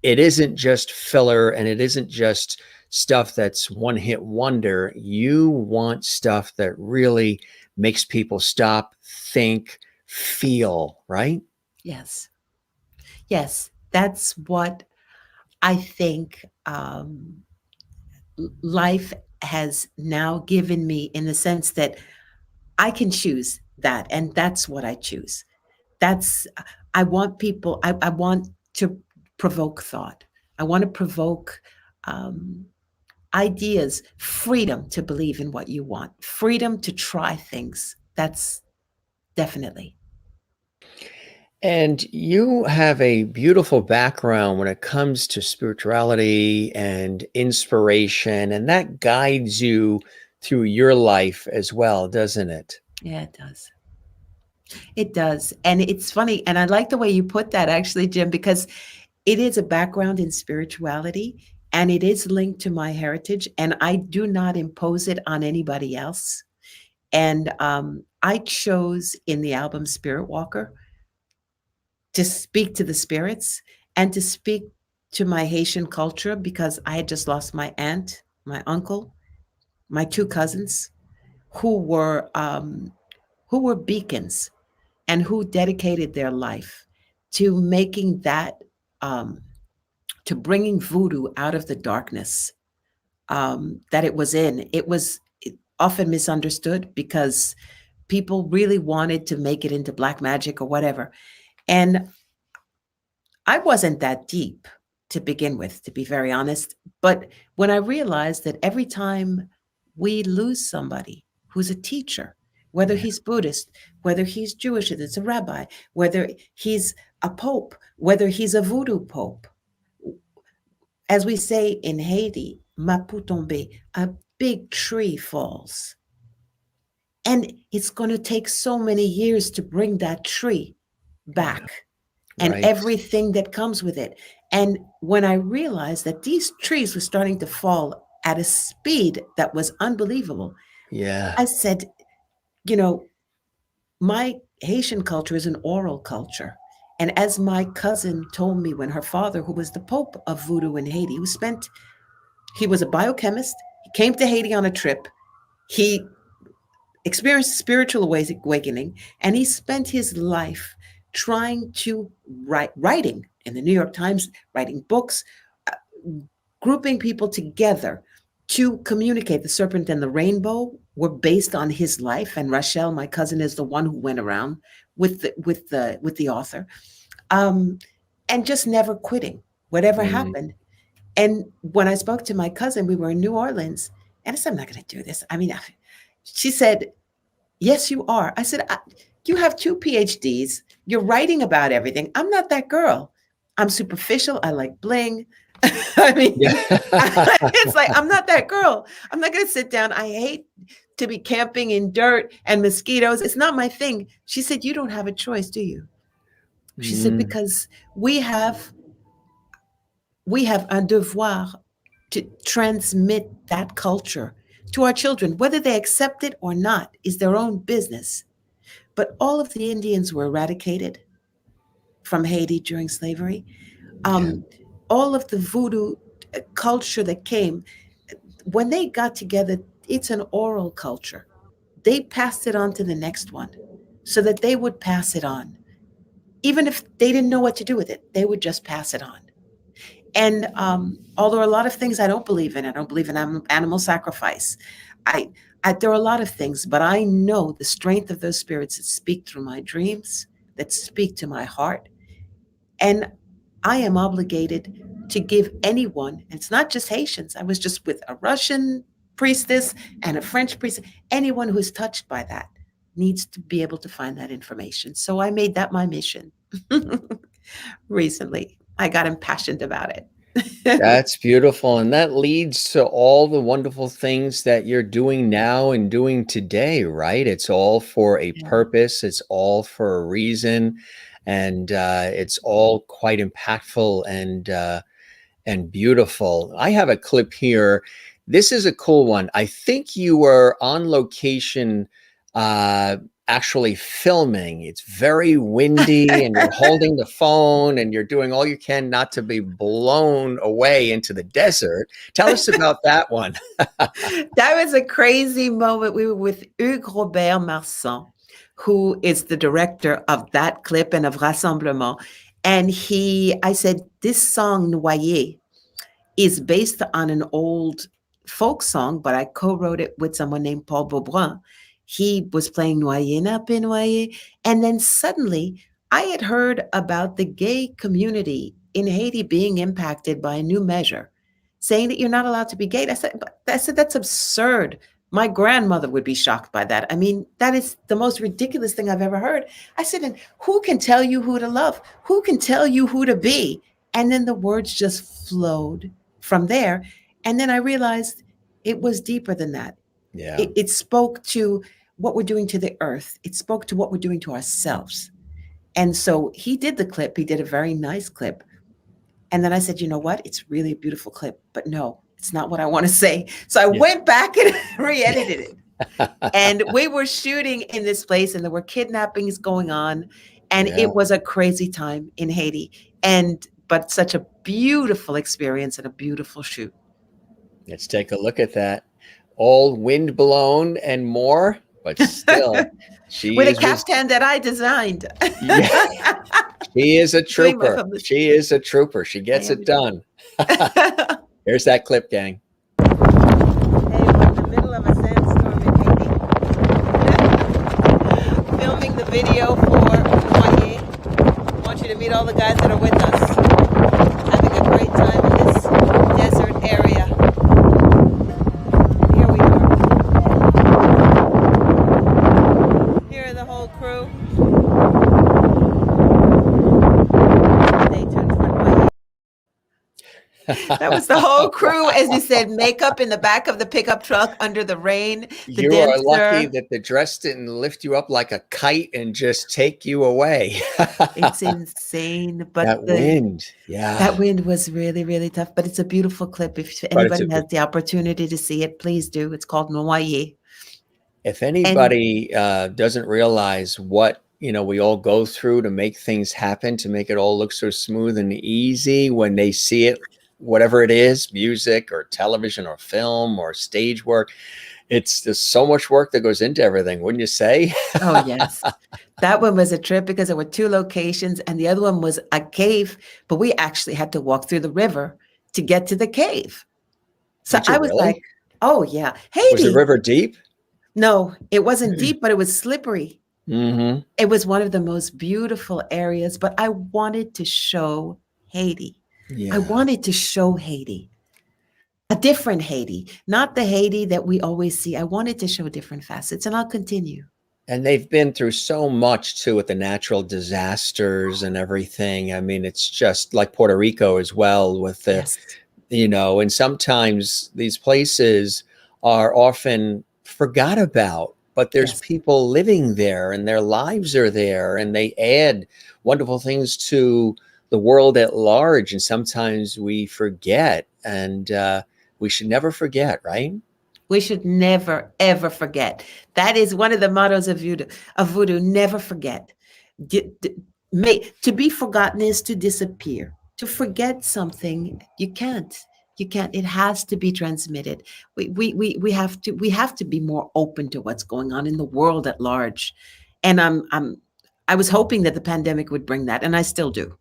It isn't just filler and it isn't just stuff that's one hit wonder. You want stuff that really makes people stop, think, feel, right? Yes. Yes. That's what I think life has now given me, in the sense that I can choose that. And that's what I choose. I want people, I want to provoke thought. I want to provoke ideas, freedom to believe in what you want, freedom to try things. That's definitely. And you have a beautiful background when it comes to spirituality and inspiration, and that guides you through your life as well, doesn't it? Yeah, it does. It does. And it's funny. And I like the way you put that, actually, Jim, because it is a background in spirituality and it is linked to my heritage. And I do not impose it on anybody else. And I chose in the album Spirit Walker to speak to the spirits and to speak to my Haitian culture, because I had just lost my aunt, my uncle, my two cousins, who were beacons and who dedicated their life to making that, to bringing voodoo out of the darkness that it was in. It was often misunderstood because people really wanted to make it into black magic or whatever. And I wasn't that deep to begin with, to be very honest. But when I realized that every time we lose somebody who's a teacher, whether Yeah. he's Buddhist, whether he's Jewish, it's a rabbi, whether he's a pope, whether he's a voodoo pope, as we say in Haiti, Mapu tombe, a big tree falls. And it's going to take so many years to bring that tree back and Right. everything that comes with it. And when I realized that these trees were starting to fall at a speed that was unbelievable, Yeah. I said, you know, my Haitian culture is an oral culture. And as my cousin told me, when her father, who was the Pope of voodoo in Haiti, he was a biochemist, he came to Haiti on a trip, he experienced spiritual awakening, and he spent his life trying to writing in the New York Times, writing books, uh, grouping people together to communicate. The Serpent and the Rainbow were based on his life, and Rachel, my cousin, is the one who went around with the author, and just never quitting, whatever Mm. happened. And when I spoke to my cousin, we were in New Orleans, and I said, I'm not going to do this. I mean, she said, yes, you are. I said, you have 2 PhDs. You're writing about everything. I'm not that girl. I'm superficial. I like bling. I mean, Yeah. it's like, I'm not that girl. I'm not going to sit down. I hate to be camping in dirt and mosquitoes. It's not my thing. She said, you don't have a choice, do you? She said, Mm. because we have un devoir to transmit that culture to our children. Whether they accept it or not is their own business. But all of the Indians were eradicated from Haiti during slavery. Yeah. All of the voodoo culture that came, when they got together, it's an oral culture. They passed it on to the next one so that they would pass it on. Even if they didn't know what to do with it, they would just pass it on. And although a lot of things I don't believe in, I don't believe in animal sacrifice. There are a lot of things, but I know the strength of those spirits that speak through my dreams, that speak to my heart. And I am obligated to give anyone, and it's not just Haitians. I was just with a Russian priestess and a French priestess. Anyone who is touched by that needs to be able to find that information. So I made that my mission recently. I got impassioned about it. That's beautiful. And that leads to all the wonderful things that you're doing now and doing today, right? It's all for a Yeah. purpose, it's all for a reason, and it's all quite impactful and beautiful. I have a clip here. This is a cool one. I think you were on location actually filming. It's very windy and you're holding the phone and you're doing all you can not to be blown away into the desert. Tell us about that one. That was a crazy moment. We were with Hugues Robert Marsan, who is the director of that clip and of Rassemblement. And I said, this song, Noyer, is based on an old folk song, but I co-wrote it with someone named Paul Beaubrun. He was playing Noyer na pe Noyer. And then suddenly I had heard about the gay community in Haiti being impacted by a new measure, saying that you're not allowed to be gay. I said, that's absurd. My grandmother would be shocked by that. I mean, that is the most ridiculous thing I've ever heard. I said, and who can tell you who to love? Who can tell you who to be? And then the words just flowed from there. And then I realized it was deeper than that. Yeah. It spoke to what we're doing to the earth. It spoke to what we're doing to ourselves. And so he did the clip. He did a very nice clip. And then I said, you know what? It's really a beautiful clip, but no, it's not what I want to say. So I went back and re-edited it. And we were shooting in this place, and there were kidnappings going on, and Yeah. it was a crazy time in Haiti. But such a beautiful experience and a beautiful shoot. Let's take a look at that. All wind blown and more, but still, she With a is caftan that I designed. yeah, she is a Doing my trooper. publicity. She is a trooper. She gets am it done. Here's that clip, gang. Hey, we're in the middle of a sandstorm in Haiti. Filming the video for Noyer. I want you to meet all the guys that are with us. Having a great time in this desert area. Here we are. Here are the whole crew. Stay tuned for Noyer. That was the whole crew, as you said, makeup in the back of the pickup truck under the rain. The You are lucky dancer. that the dress didn't lift you up like a kite and just take you away. It's insane, but That wind. that Yeah. wind was really, really tough. But it's a beautiful clip. If But it's anybody has the opportunity to see it, please do. It's called Noyer. if anybody doesn't realize what we all go through to make things happen, to make it all look so smooth and easy, when they see it, whatever it is, music or television or film or stage work, there's so much work that goes into everything, wouldn't you say? Oh, yes. That one was a trip because there were two locations, and the other one was a cave, but we actually had to walk through the river to get to the cave. So Did you I was really? like, oh, yeah. Was the Haiti. river deep? No, it wasn't deep, but it was slippery. Mm-hmm. It was one of the most beautiful areas, but I wanted to show Haiti. Yeah. I wanted to show Haiti, a different Haiti, not the Haiti that we always see. I wanted to show different facets, and I'll continue. And they've been through so much too with the natural disasters and everything. I mean, it's just like Puerto Rico as well with the, Yes. and sometimes these places are often forgot about, but there's Yes. people living there and their lives are there and they add wonderful things to the world at large. And sometimes we forget, and we should never forget, right? We should never, ever forget. That is one of the mottos of voodoo. Never forget. To be forgotten is to disappear. To forget something, you can't. You can't. It has to be transmitted. We have to be more open to what's going on in the world at large. And I was hoping that the pandemic would bring that, and I still do.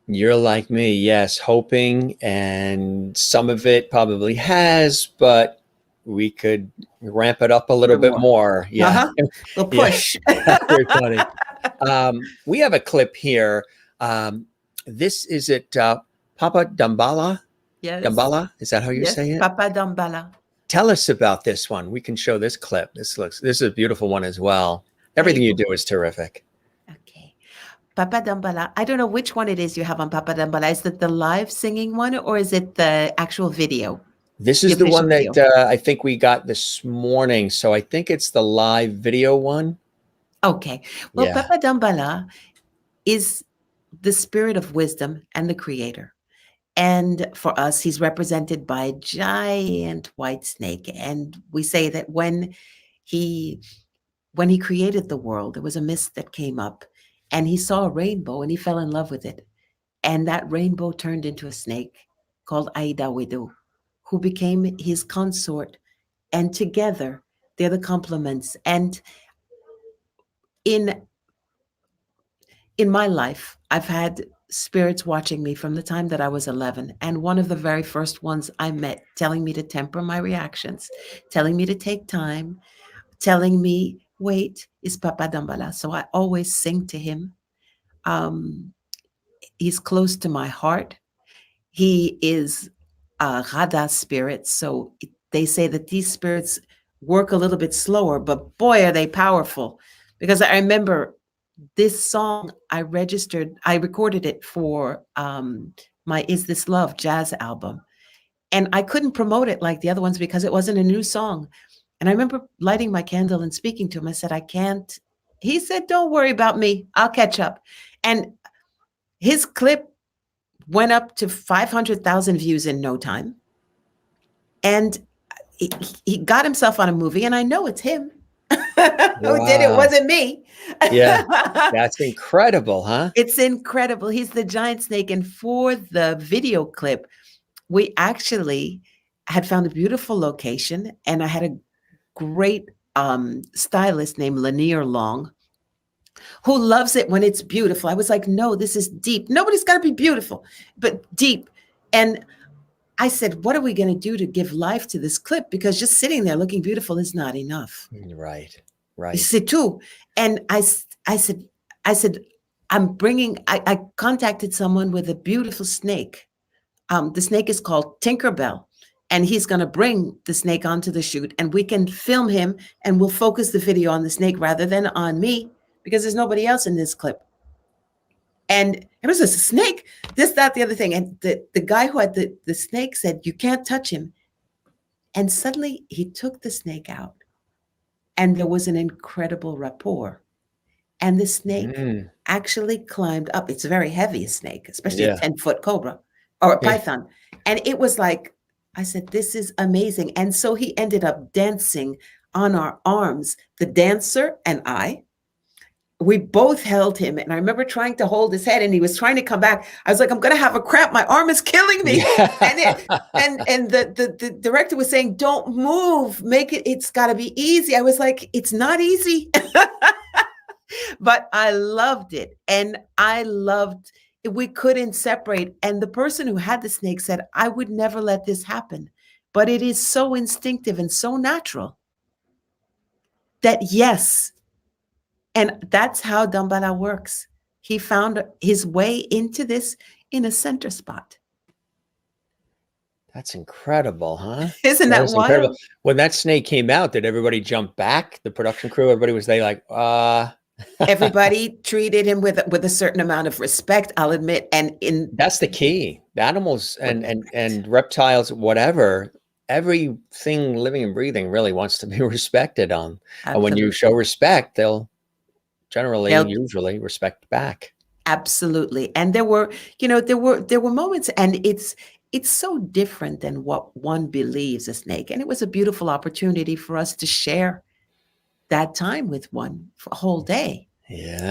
You're like me, yes, hoping, and some of it probably has, but we could ramp it up a little bit more. Yeah. We'll Yeah. push. Very funny. We have a clip here. This is it, Papa Dambala? Yes. Dambala? Is that how you Yes, say it? Papa Dambala. Tell us about this one. We can show this clip. This is a beautiful one as well. Everything you do is terrific. Okay. Papa Dambala. I don't know which one it is you have on Papa Dambala. Is it the live singing one, or is it the actual video? This is the one official that I think we got this morning. So I think it's the live video one. Okay. Well, Yeah. Papa Dambala is the spirit of wisdom and the creator. And for us, he's represented by a giant white snake. And we say that when he created the world, there was a mist that came up, and he saw a rainbow and he fell in love with it. And that rainbow turned into a snake called Aida Wedu, who became his consort. And together, they're the complements. And in my life, I've had spirits watching me from the time that I was 11. And one of the very first ones I met, telling me to temper my reactions, telling me to take time, telling me, wait, is Papa Dambala. So I always sing to him. He's close to my heart. He is a Rada spirit. So they say that these spirits work a little bit slower, but boy, are they powerful. Because I remember this song I recorded it for my Is This Love jazz album. And I couldn't promote it like the other ones because it wasn't a new song. And I remember lighting my candle and speaking to him. I said, I can't. He said, don't worry about me. I'll catch up. And his clip went up to 500,000 views in no time. And he got himself on a movie, and I know it's him who did it. Wow. Wasn't me. Yeah. That's incredible, huh? It's incredible. He's the giant snake. And for the video clip, we actually had found a beautiful location, and I had a great stylist named Lanier Long, who loves it when it's beautiful. I was like, no, this is deep. Nobody's got to be beautiful, but deep. And I said, what are we going to do to give life to this clip? Because just sitting there looking beautiful is not enough. Right. Right. C'est tout. And I said, I contacted someone with a beautiful snake. The snake is called Tinkerbell, and he's going to bring the snake onto the shoot, and we can film him, and we'll focus the video on the snake rather than on me, because there's nobody else in this clip. And it was a snake, this, that, the other thing. And the guy who had the snake said, you can't touch him. And suddenly he took the snake out, and there was an incredible rapport. And the snake actually climbed up. It's a very heavy snake, especially a 10-foot cobra or a python. And it was like, I said, this is amazing. And so he ended up dancing on our arms, the dancer and we both held him. And I remember trying to hold his head, and he was trying to come back. I was like, I'm going to have a cramp. My arm is killing me. And the director was saying, don't move, it's got to be easy. I was like, it's not easy. But I loved it. And we couldn't separate. And the person who had the snake said, I would never let this happen. But it is so instinctive and so natural that yes. And that's how Dambala works. He found his way into this in a center spot. That's incredible, huh? Isn't that wild? Incredible. When that snake came out, did everybody jump back? The production crew, everybody was they like, Everybody treated him with a certain amount of respect, I'll admit. And that's the key. The animals and reptiles, whatever, everything living and breathing really wants to be respected on. And when you show respect, they'll usually respect back. Absolutely. And there were moments, and it's so different than what one believes a snake. And it was a beautiful opportunity for us to share that time with one for a whole day. Yeah.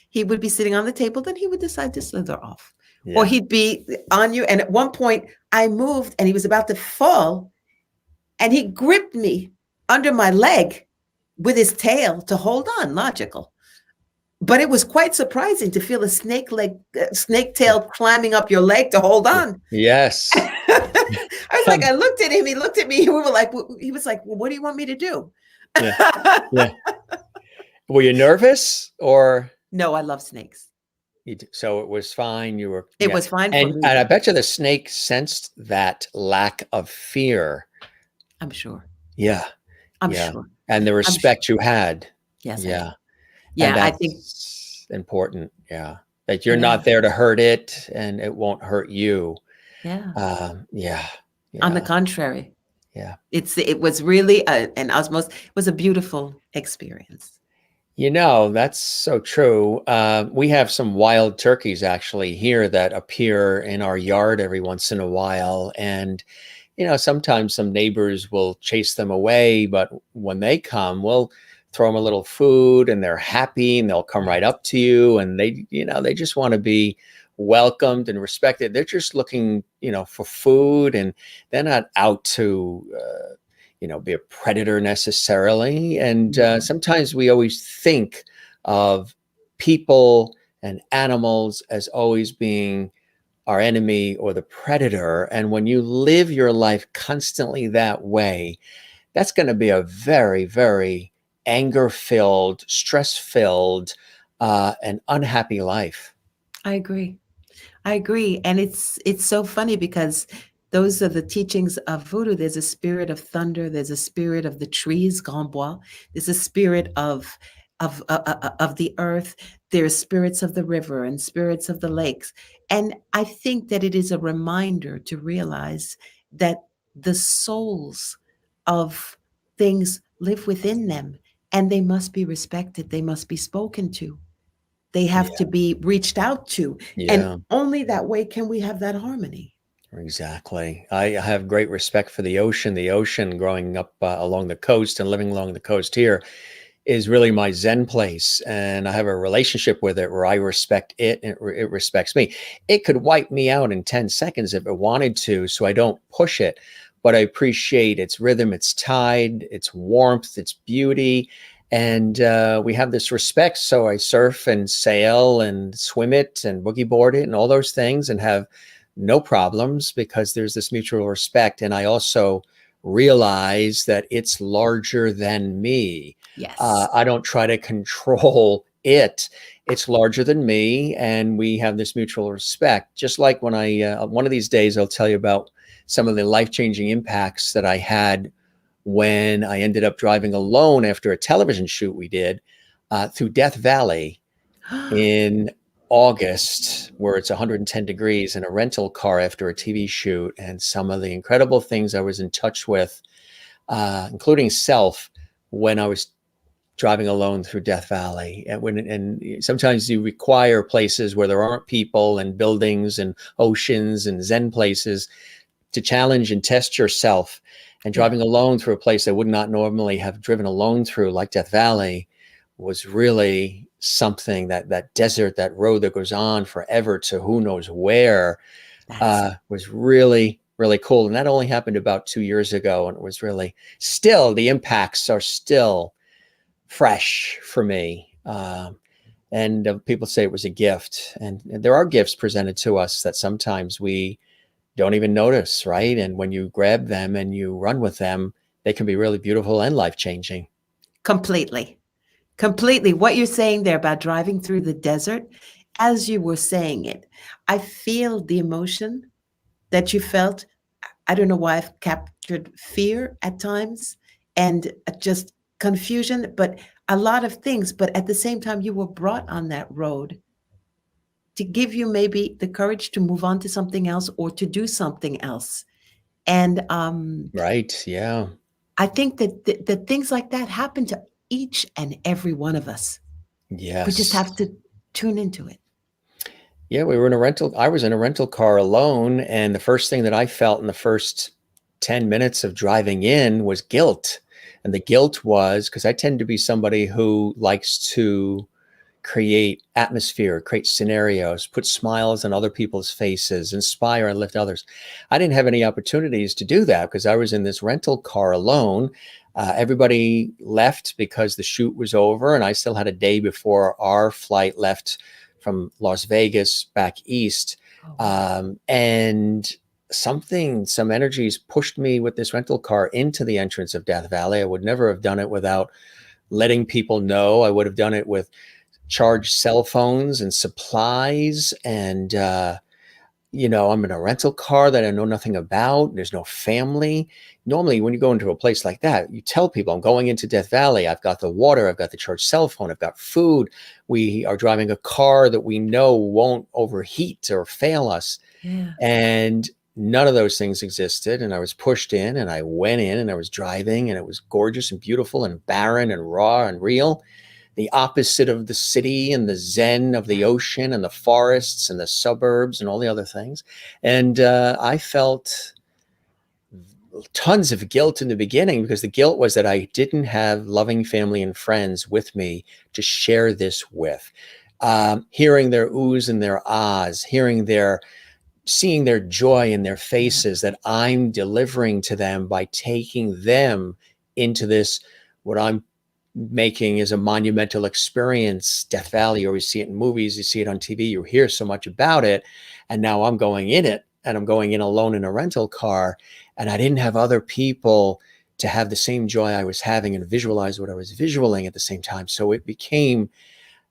He would be sitting on the table, then he would decide to slither off. Yeah. Or he'd be on you. And at one point I moved and he was about to fall, and he gripped me under my leg with his tail to hold on. Logical. But it was quite surprising to feel a snake tail climbing up your leg to hold on. Yes. I was like, I looked at him, he looked at me, he was like, well, what do you want me to do? Yeah. Were you nervous or? No, I love snakes. So it was fine. It was fine. And I bet you the snake sensed that lack of fear. I'm sure. Yeah. I'm sure. And the respect you had. Yes. Yeah. Yeah. I think important. Yeah. That you're not there to hurt it, and it won't hurt you. Yeah. Yeah. On the contrary. Yeah. It was really an osmosis. It was a beautiful experience. That's so true. We have some wild turkeys actually here that appear in our yard every once in a while. And, sometimes some neighbors will chase them away, but when they come, we'll throw them a little food, and they're happy, and they'll come right up to you, and they just want to be welcomed and respected. They're just looking, for food, and they're not out to, be a predator necessarily. And sometimes we always think of people and animals as always being our enemy or the predator. And when you live your life constantly that way, that's going to be a very, very anger-filled, stress-filled, and unhappy life. I agree. And it's so funny because those are the teachings of voodoo. There's a spirit of thunder. There's a spirit of the trees, Grand Bois. There's a spirit of the earth. There's spirits of the river and spirits of the lakes. And I think that it is a reminder to realize that the souls of things live within them, and they must be respected. They must be spoken to. They have to be reached out to. And only that way can we have that harmony. Exactly. I have great respect for the ocean. The ocean, growing up along the coast and living along the coast here, is really my Zen place. And I have a relationship with it where I respect it and it respects me. It could wipe me out in 10 seconds if it wanted to, so I don't push it. But I appreciate its rhythm, its tide, its warmth, its beauty. And we have this respect. So I surf and sail and swim it and boogie board it and all those things and have no problems because there's this mutual respect. And I also realize that it's larger than me. Yes. I don't try to control it. It's larger than me, and we have this mutual respect. Just like when one of these days, I'll tell you about some of the life-changing impacts that I had when I ended up driving alone after a television shoot we did through Death Valley in August, where it's 110 degrees in a rental car after a TV shoot, and some of the incredible things I was in touch with, including self, when I was driving alone through Death Valley. And sometimes you require places where there aren't people and buildings and oceans and Zen places to challenge and test yourself. And driving alone through a place I would not normally have driven alone through, like Death Valley, was really something. That desert, that road that goes on forever to who knows where, was really, really cool. And that only happened about 2 years ago. And it was really, still, the impacts are still fresh for me. And people say it was a gift. And there are gifts presented to us that sometimes we don't even notice, right? And when you grab them and you run with them, they can be really beautiful and life-changing. Completely. Completely. What you're saying there about driving through the desert, as you were saying it, I feel the emotion that you felt. I don't know why I've captured fear at times and just confusion, but a lot of things. But at the same time, you were brought on that road to give you maybe the courage to move on to something else or to do something else. And Right. Yeah. I think that things like that happen to each and every one of us. Yes. We just have to tune into it. Yeah, I was in a rental car alone. And the first thing that I felt in the first 10 minutes of driving in was guilt. And the guilt was because I tend to be somebody who likes to create atmosphere, create scenarios, put smiles on other people's faces, inspire and lift others. I didn't have any opportunities to do that because I was in this rental car alone. Everybody left because the shoot was over, and I still had a day before our flight left from Las Vegas back east. And some energies pushed me with this rental car into the entrance of Death Valley. I would never have done it without letting people know. I would have done it with charged cell phones and supplies. And, I'm in a rental car that I know nothing about. There's no family. Normally, when you go into a place like that, you tell people, I'm going into Death Valley. I've got the water. I've got the charged cell phone. I've got food. We are driving a car that we know won't overheat or fail us. Yeah. And none of those things existed. And I was pushed in, and I went in, and I was driving, and it was gorgeous and beautiful and barren and raw and real. The opposite of the city and the zen of the ocean and the forests and the suburbs and all the other things. And I felt tons of guilt in the beginning because the guilt was that I didn't have loving family and friends with me to share this with. Hearing their oohs and their ahs, seeing their joy in their faces that I'm delivering to them by taking them into this, what I'm making is a monumental experience, Death Valley. You always see it in movies, you see it on TV, you hear so much about it. And now I'm going in it, and I'm going in alone in a rental car. And I didn't have other people to have the same joy I was having and visualize what I was visualizing at the same time. So it became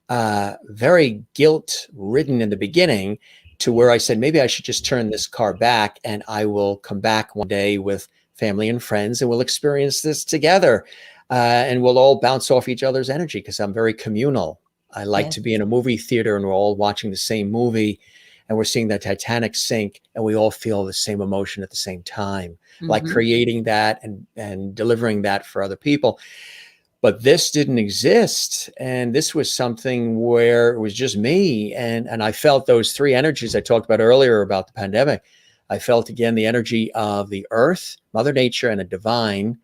very guilt-ridden in the beginning, to where I said, maybe I should just turn this car back, and I will come back one day with family and friends, and we'll experience this together. And we'll all bounce off each other's energy because I'm very communal. I like to be in a movie theater and we're all watching the same movie, and we're seeing the Titanic sink, and we all feel the same emotion at the same time, like creating that and delivering that for other people. But this didn't exist. And this was something where it was just me. And I felt those three energies I talked about earlier about the pandemic. I felt again the energy of the earth, Mother Nature, and the divine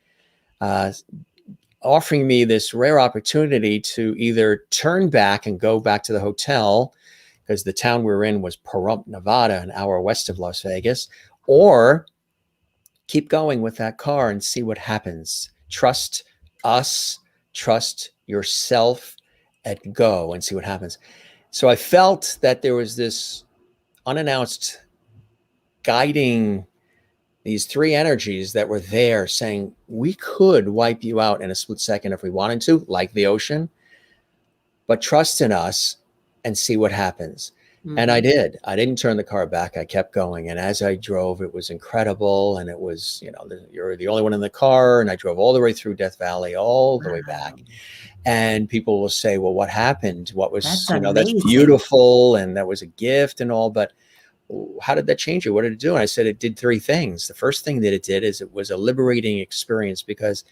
offering me this rare opportunity to either turn back and go back to the hotel, because the town we were in was Pahrump, Nevada, an hour west of Las Vegas, or keep going with that car and see what happens. Trust us, trust yourself, and go and see what happens. So I felt that there was this unannounced guiding, these three energies that were there saying, we could wipe you out in a split second if we wanted to, like the ocean, but trust in us and see what happens. And I did. I didn't turn the car back. I kept going. And as I drove, it was incredible. And it was, you're the only one in the car. And I drove all the way through Death Valley, all the way back. And people will say, well, what happened? What was, That's that's amazing. beautiful. And that was a gift and all. But how did that change you? What did it do? And I said, it did three things. The first thing that it did is it was a liberating experience, because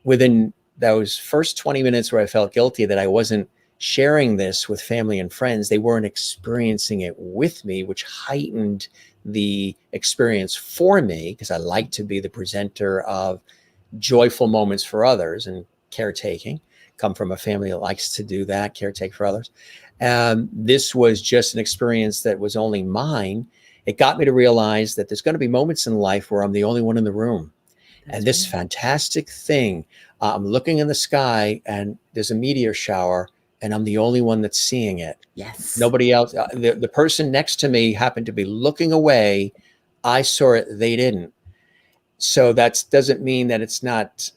within those first 20 minutes where I felt guilty that I wasn't sharing this with family and friends, they weren't experiencing it with me, which heightened the experience for me, because I like to be the presenter of joyful moments for others and caretaking. Come from a family that likes to do that, caretake for others. This was just an experience that was only mine. It got me to realize that there's going to be moments in life where I'm the only one in the room. And this fantastic thing, I'm looking in the sky and there's a meteor shower, and I'm the only one that's seeing it. Yes. Nobody else. The person next to me happened to be looking away. I saw it. They didn't. So that doesn't mean that it's not,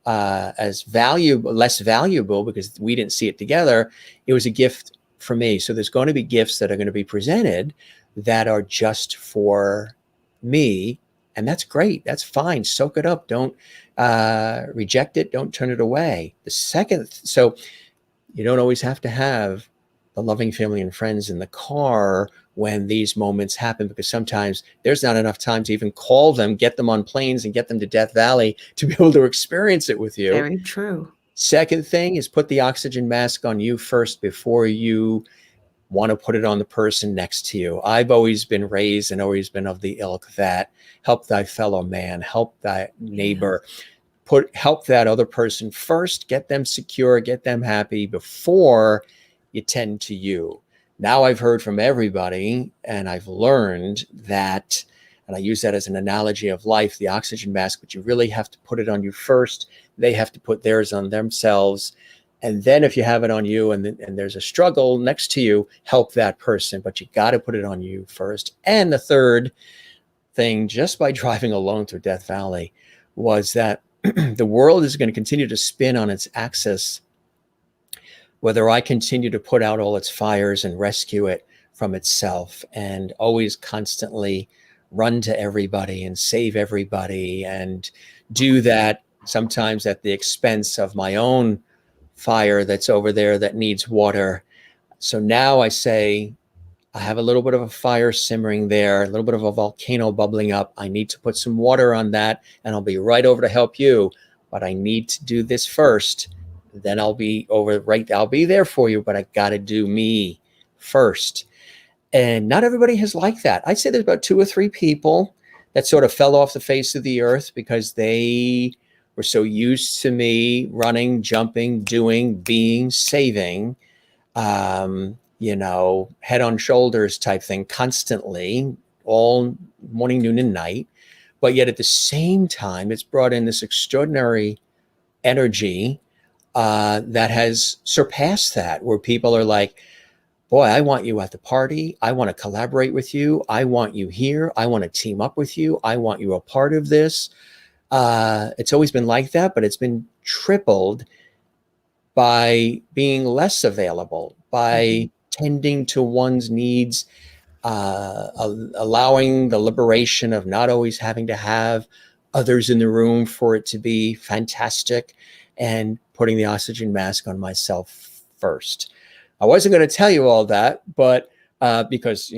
as valuable, less valuable, because we didn't see it together. It was a gift for me. So there's going to be gifts that are going to be presented that are just for me. And that's great. That's fine. Soak it up. Don't reject it. Don't turn it away. The second, so you don't always have to have the loving family and friends in the car when these moments happen, because sometimes there's not enough time to even call them, get them on planes and get them to Death Valley to be able to experience it with you. Very true. Second thing is put the oxygen mask on you first before you want to put it on the person next to you. I've always been raised and always been of the ilk that help thy fellow man, help thy neighbor, help that other person first, get them secure, get them happy before you tend to you. Now I've heard from everybody, and I've learned that, and I use that as an analogy of life, the oxygen mask, but you really have to put it on you first. They have to put theirs on themselves. And then if you have it on you and there's a struggle next to you, help that person, but you got to put it on you first. And the third thing, just by driving alone through Death Valley, was that the world is going to continue to spin on its axis, whether I continue to put out all its fires and rescue it from itself and always constantly run to everybody and save everybody and do that sometimes at the expense of my own fire that's over there that needs water. So now I say, I have a little bit of a fire simmering there, a little bit of a volcano bubbling up. I need to put some water on that, and I'll be right over to help you. But I need to do this first. Then I'll be over right. I'll be there for you, but I got to do me first. And not everybody has like that. I'd say there's about 2 or 3 people that sort of fell off the face of the earth because they were so used to me running, jumping, doing, being, saving, head on shoulders type thing constantly, all morning, noon, and night. But yet at the same time, it's brought in this extraordinary energy that has surpassed that, where people are like, boy, I want you at the party. I want to collaborate with you. I want you here. I want to team up with you. I want you a part of this. It's always been like that, but it's been tripled by being less available, by tending to one's needs, allowing the liberation of not always having to have others in the room for it to be fantastic, and putting the oxygen mask on myself first. I wasn't going to tell you all that, but because,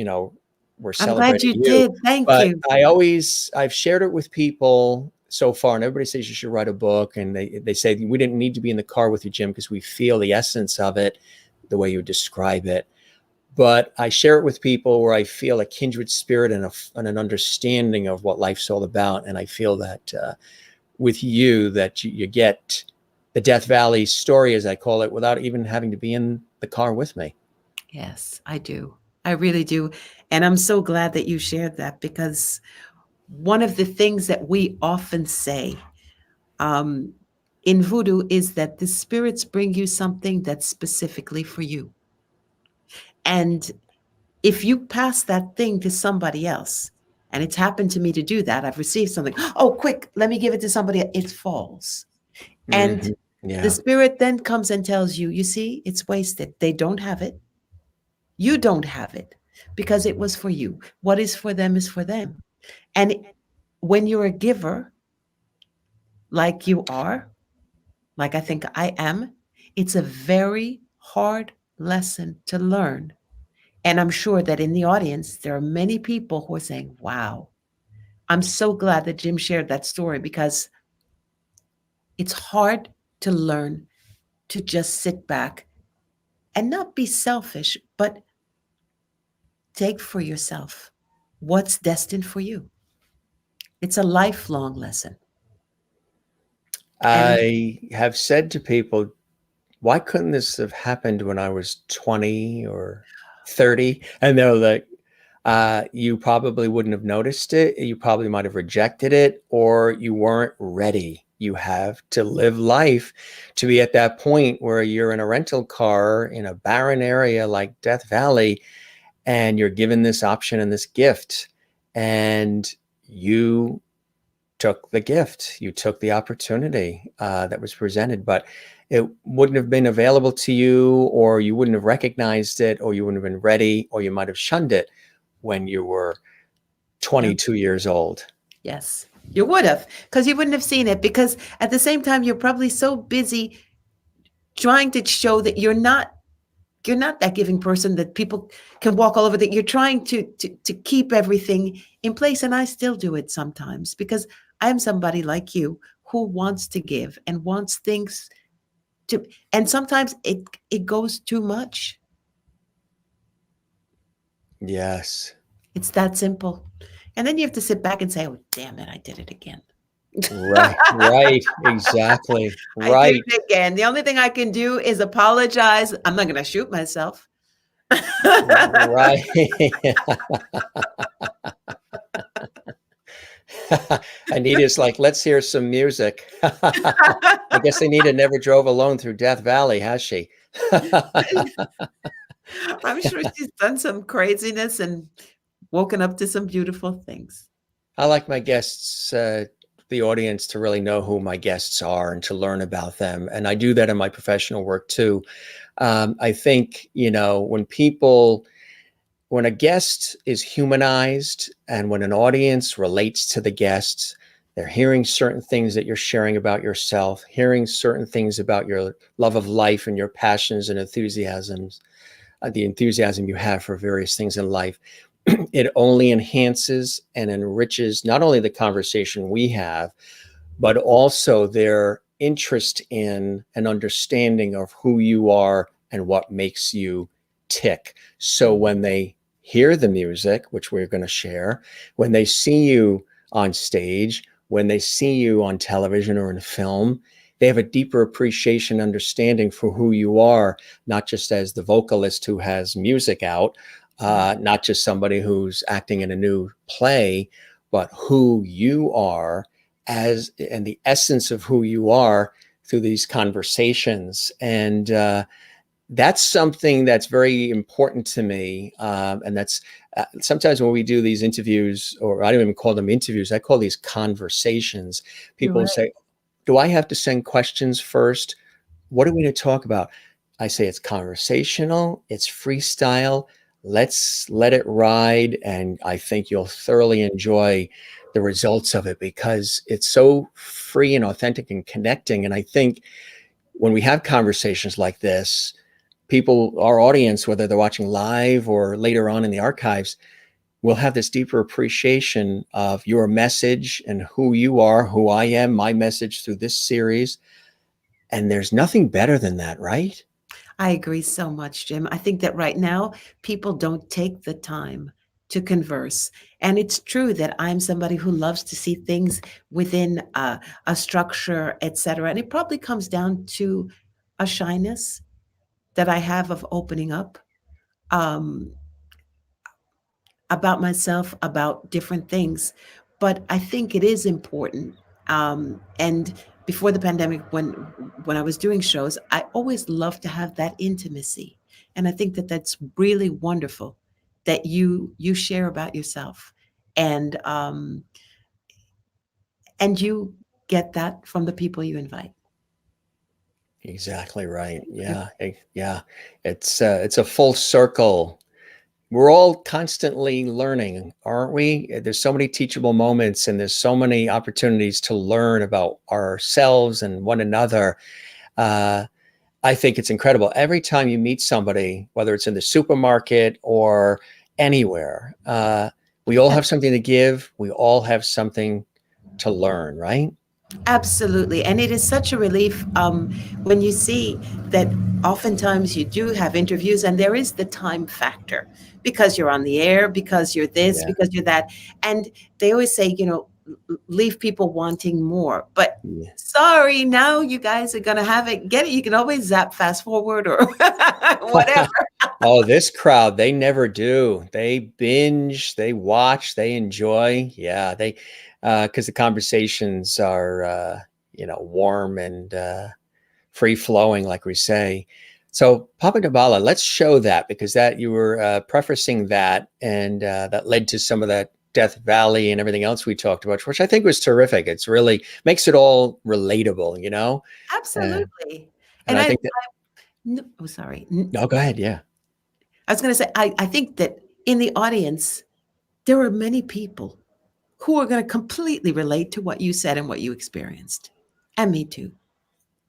we're celebrating. I'm glad you did. Thank you. I've shared it with people so far, and everybody says you should write a book. And they say, we didn't need to be in the car with you, Jim, because we feel the essence of it, the way you describe it. but I share it with people where I feel a kindred spirit and an understanding of what life's all about. And I feel that with you, that you get the Death Valley story, as I call it, without even having to be in the car with me. Yes, I do. I really do. And I'm so glad that you shared that, because one of the things that we often say in voodoo is that the spirits bring you something that's specifically for you. And if you pass that thing to somebody else, and it's happened to me to do that, I've received something, oh, quick, let me give it to somebody, it falls. And Mhm. Yeah. the spirit then comes and tells you, you see, it's wasted. They don't have it. You don't have it because it was for you. What is for them is for them. And when you're a giver, like you are, like I think I am, it's a very hard lesson to learn. And I'm sure that in the audience, there are many people who are saying, wow, I'm so glad that Jim shared that story, because it's hard to learn to just sit back and not be selfish, but take for yourself what's destined for you. It's a lifelong lesson. And I have said to people, why couldn't this have happened when I was 20 or 30? And they're like, you probably wouldn't have noticed it. You probably might have rejected it, or you weren't ready. You have to live life to be at that point where you're in a rental car in a barren area like Death Valley, and you're given this option and this gift, and you took the gift, you took the opportunity that was presented, but it wouldn't have been available to you, or you wouldn't have recognized it, or you wouldn't have been ready, or you might have shunned it when you were 22 years old. yes, you would have, because you wouldn't have seen it, because at the same time, you're probably so busy trying to show that you're not that giving person that people can walk all over, that you're trying to keep everything in place. And I still do it sometimes, because I'm somebody like you who wants to give and wants things to, and sometimes it goes too much. Yes. It's that simple. And then you have to sit back and say, oh, damn it, I did it again. Right, right, exactly, I right. did it again. The only thing I can do is apologize. I'm not going to shoot myself. Right. Anita's like, let's hear some music. I guess Anita never drove alone through Death Valley, has she? I'm sure she's done some craziness and woken up to some beautiful things. I like my guests, the audience, to really know who my guests are and to learn about them. And I do that in my professional work too. I think, when a guest is humanized and when an audience relates to the guests, they're hearing certain things that you're sharing about yourself, hearing certain things about your love of life and your passions and enthusiasms, the enthusiasm you have for various things in life. It only enhances and enriches not only the conversation we have, but also their interest in and understanding of who you are and what makes you tick. So when they hear the music, which we're going to share, when they see you on stage, when they see you on television or in film, they have a deeper appreciation, understanding for who you are, not just as the vocalist who has music out, not just somebody who's acting in a new play, but who you are and the essence of who you are through these conversations. And that's something that's very important to me. And that's sometimes when we do these interviews, or I don't even call them interviews, I call these conversations. People will say, do I have to send questions first? What are we going to talk about? I say it's conversational, it's freestyle. Let's let it ride. And I think you'll thoroughly enjoy the results of it, because it's so free and authentic and connecting. And I think when we have conversations like this, people, our audience, whether they're watching live or later on in the archives, will have this deeper appreciation of your message and who you are, who I am, my message through this series. And there's nothing better than that, right? I agree so much, Jim. I think that right now people don't take the time to converse. And it's true that I'm somebody who loves to see things within a structure, etc. And it probably comes down to a shyness that I have of opening up um, about myself, about different things. But I think it is important. And before the pandemic, when I was doing shows, I always loved to have that intimacy, and I think that that's really wonderful that you share about yourself, and and you get that from the people you invite. Exactly right. Yeah. Yeah. It's a full circle. We're all constantly learning, aren't we? There's so many teachable moments and there's so many opportunities to learn about ourselves and one another. Uh, I think it's incredible. Every time you meet somebody, whether it's in the supermarket or anywhere, we all have something to give. We all have something to learn, right? Absolutely. And it is such a relief when you see that oftentimes you do have interviews and there is the time factor because you're on the air, because you're this, Yeah. because you're that. And they always say, leave people wanting more. But Yeah. sorry, now you guys are going to have it. Get it. You can always zap fast forward or whatever. Oh, this crowd, they never do. They binge, they watch, they enjoy. Yeah, they because the conversations are warm and free flowing, like we say. So, Papa Dambala, let's show that because that you were prefacing that, and that led to some of that Death Valley and everything else we talked about, which I think was terrific. It's really makes it all relatable, Absolutely. And I think that. Oh, sorry. No, go ahead. Yeah. I was going to say, I think that in the audience, there are many people who are going to completely relate to what you said and what you experienced. And me too.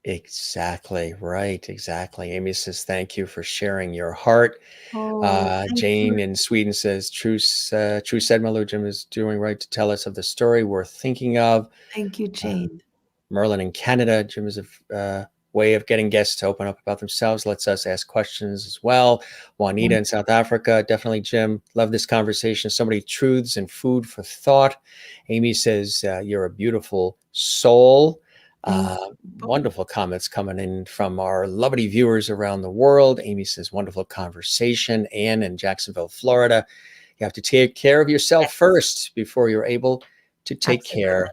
Exactly. Right. Exactly. Amy says, thank you for sharing your heart. Thank Jane you. in Sweden says, true said, MALOU, Jim is doing right to tell us of the story worth thinking of. Thank you, Jane. Merlin in Canada, Jim is a way of getting guests to open up about themselves, lets us ask questions as well. Juanita in South Africa, definitely, Jim, love this conversation. So many truths and food for thought. Amy says, you're a beautiful soul. Wonderful comments coming in from our lovely viewers around the world. Amy says, wonderful conversation. Anne in Jacksonville, Florida. You have to take care of yourself first before you're able to take care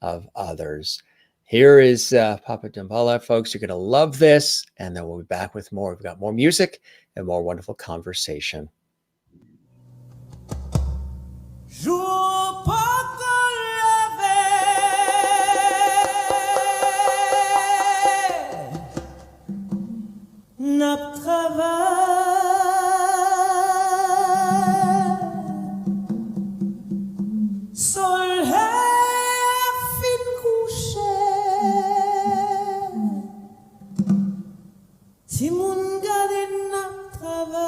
of others. Here is Papa Dambala, folks. You're going to love this, and then we'll be back with more. We've got more music and more wonderful conversation. Si moun gade nap travay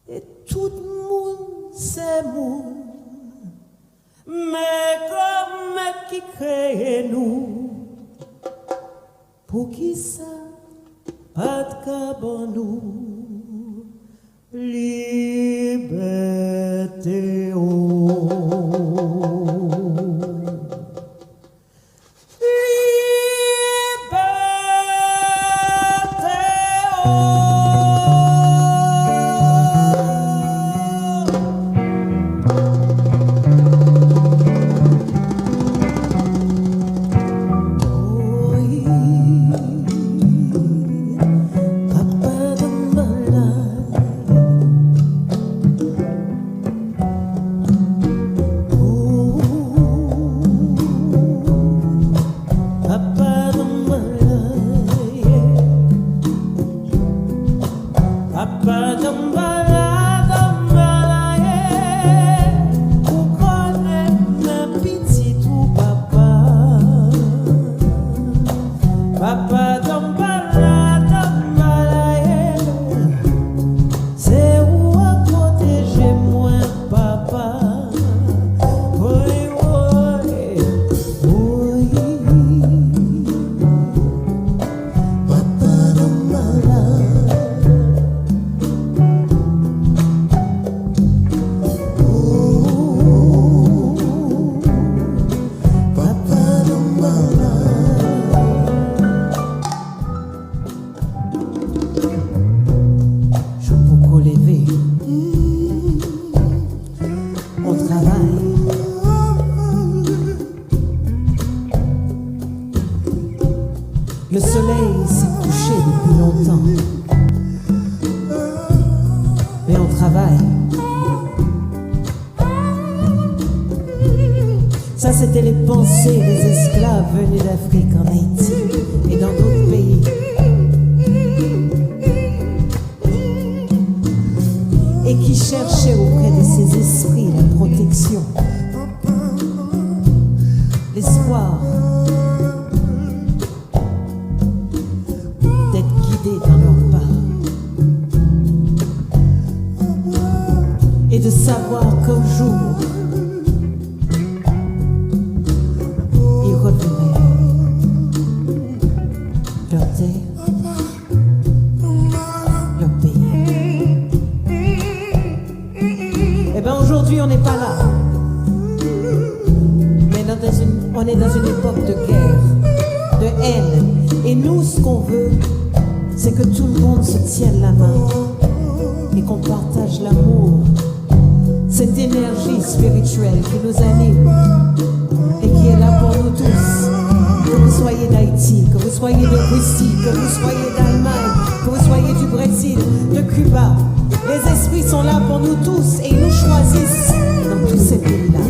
et tout moun se moun mais comme qui crée nous pour qui ça pas de cabon nous liberté c'était les pensées des esclaves venus d'Afrique en Haïti et dans d'autres pays. Et qui cherchaient auprès de ces esprits la protection, l'espoir d'être guidés dans leurs pas et de savoir qu'un jour ils reverraient leur terre, leur pays. Eh bien aujourd'hui on n'est pas là, mais on est dans une époque de guerre, de haine. Et nous, ce qu'on veut, c'est que tout le monde se tienne la main et qu'on partage l'amour, cette énergie spirituelle qui nous anime et qui est là pour nous tous. Que vous soyez d'Haïti, que vous soyez de Russie, que vous soyez d'Allemagne, que vous soyez du Brésil, de Cuba, les esprits sont là pour nous tous et ils nous choisissent dans tous ces pays-là.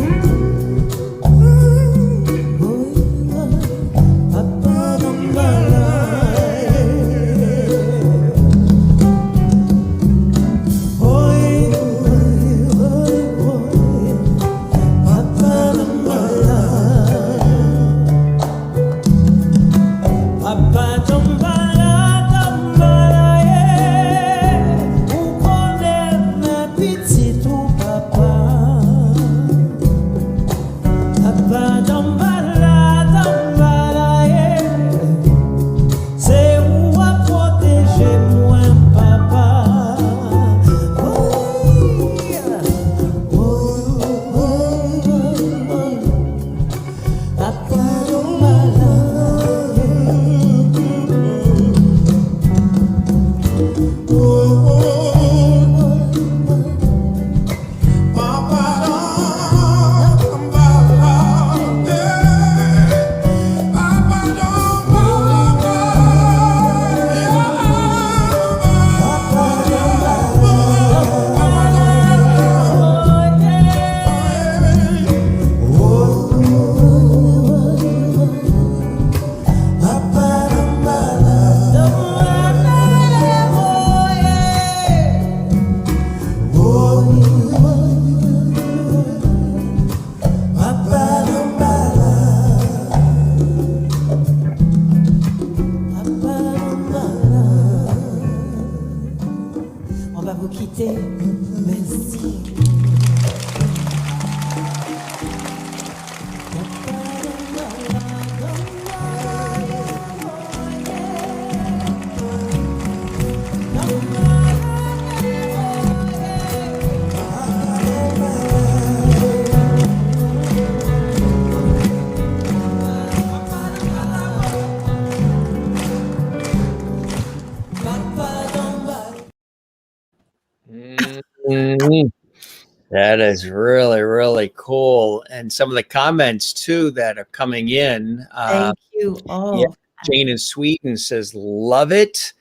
That is really, really cool. And some of the comments too that are coming in. Thank you. Oh, Yeah, Jane in Sweden says, love it.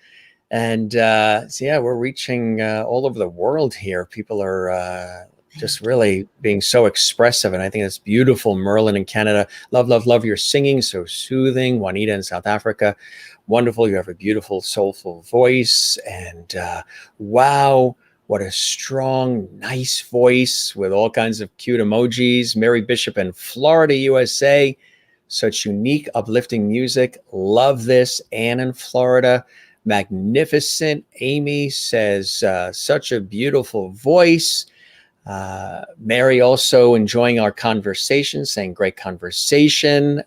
And so, yeah, we're reaching all over the world here. People are just really being so expressive. And I think that's beautiful. Merlin in Canada, love, love, love your singing. So soothing. Juanita in South Africa, wonderful. You have a beautiful, soulful voice. And wow. What a strong, nice voice with all kinds of cute emojis. Mary Bishop in Florida, USA. Such unique, uplifting music. Love this. Anne in Florida. Magnificent. Amy says, such a beautiful voice. Mary also enjoying our conversation, saying great conversation.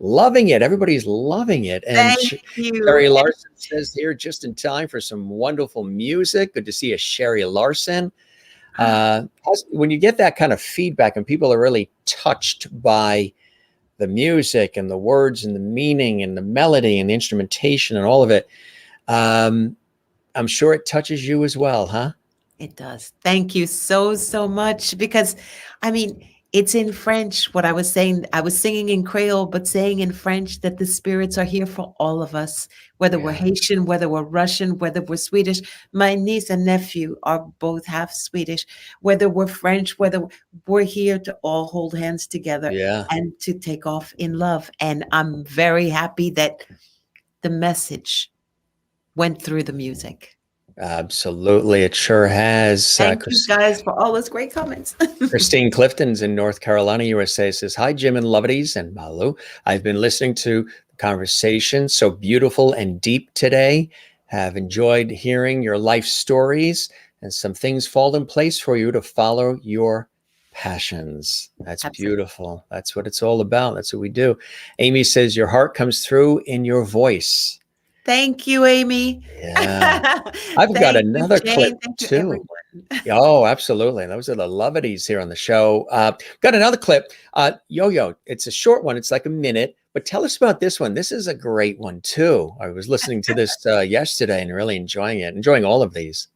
Loving it. Everybody's loving it. And thank you. Sherry Larson says here, just in time for some wonderful music. Good to see you, Sherry Larson. When you get that kind of feedback and people are really touched by the music and the words and the meaning and the melody and the instrumentation and all of it, I'm sure it touches you as well, huh? It does. Thank you so, so much. Because, I mean, It's in French. What I was saying, I was singing in Creole, but saying in French that the spirits are here for all of us, whether we're Yeah. Haitian, whether we're Russian, whether we're Swedish. My niece and nephew are both half Swedish, whether we're French, whether we're here to all hold hands together Yeah. and to take off in love. And I'm very happy that the message went through the music. Absolutely. It sure has. Thank you guys for all those great comments. Christine Clifton's in North Carolina, USA says, hi, Jim and Lovedies and Malu. I've been listening to the conversation. So beautiful and deep today. Have enjoyed hearing your life stories and some things fall in place for you to follow your passions. That's Absolutely. beautiful. That's what it's all about. That's what we do. Amy says, your heart comes through in your voice. Thank you, Amy. Yeah. I've got Thank you, another Jane. clip Thank you, too. everyone. Oh, absolutely. Those are the Lovedies here on the show. Got another clip. Yo-Yo, it's a short one. It's like a minute, but tell us about this one. This is a great one too. I was listening to this yesterday and really enjoying it, enjoying all of these.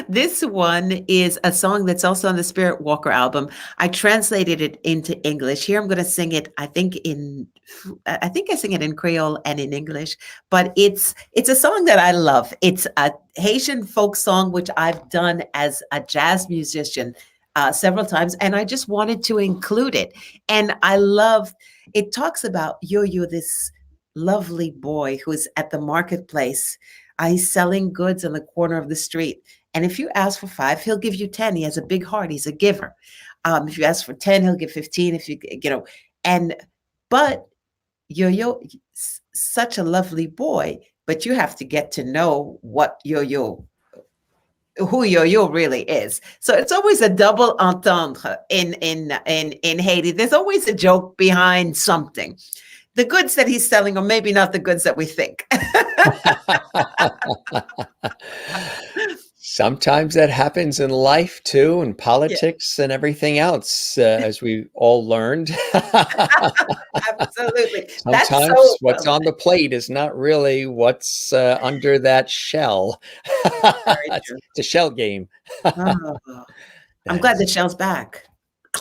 This one is a song that's also on the Spirit Walker album. I translated it into English. Here I'm going to sing it. I think I sing it in Creole and in English, but it's a song that I love. It's a Haitian folk song, which I've done as a jazz musician several times, and I just wanted to include it. And I love, it talks about Yo-Yo, this lovely boy who's at the marketplace. He's selling goods on the corner of the street. And if you ask for 5, he'll give you 10. He has a big heart. He's a giver. If you ask for 10, he'll give 15. But Yo-Yo, such a lovely boy, but you have to get to know what Yo-Yo, who Yo-Yo really is. So it's always a double entendre in Haiti. There's always a joke behind something. The goods that he's selling are maybe not the goods that we think. Sometimes that happens in life too, and politics and everything else, as we all learned. Absolutely. Sometimes what's on the plate is not really what's under that shell. It's a shell game. Oh, I'm glad the shell's back.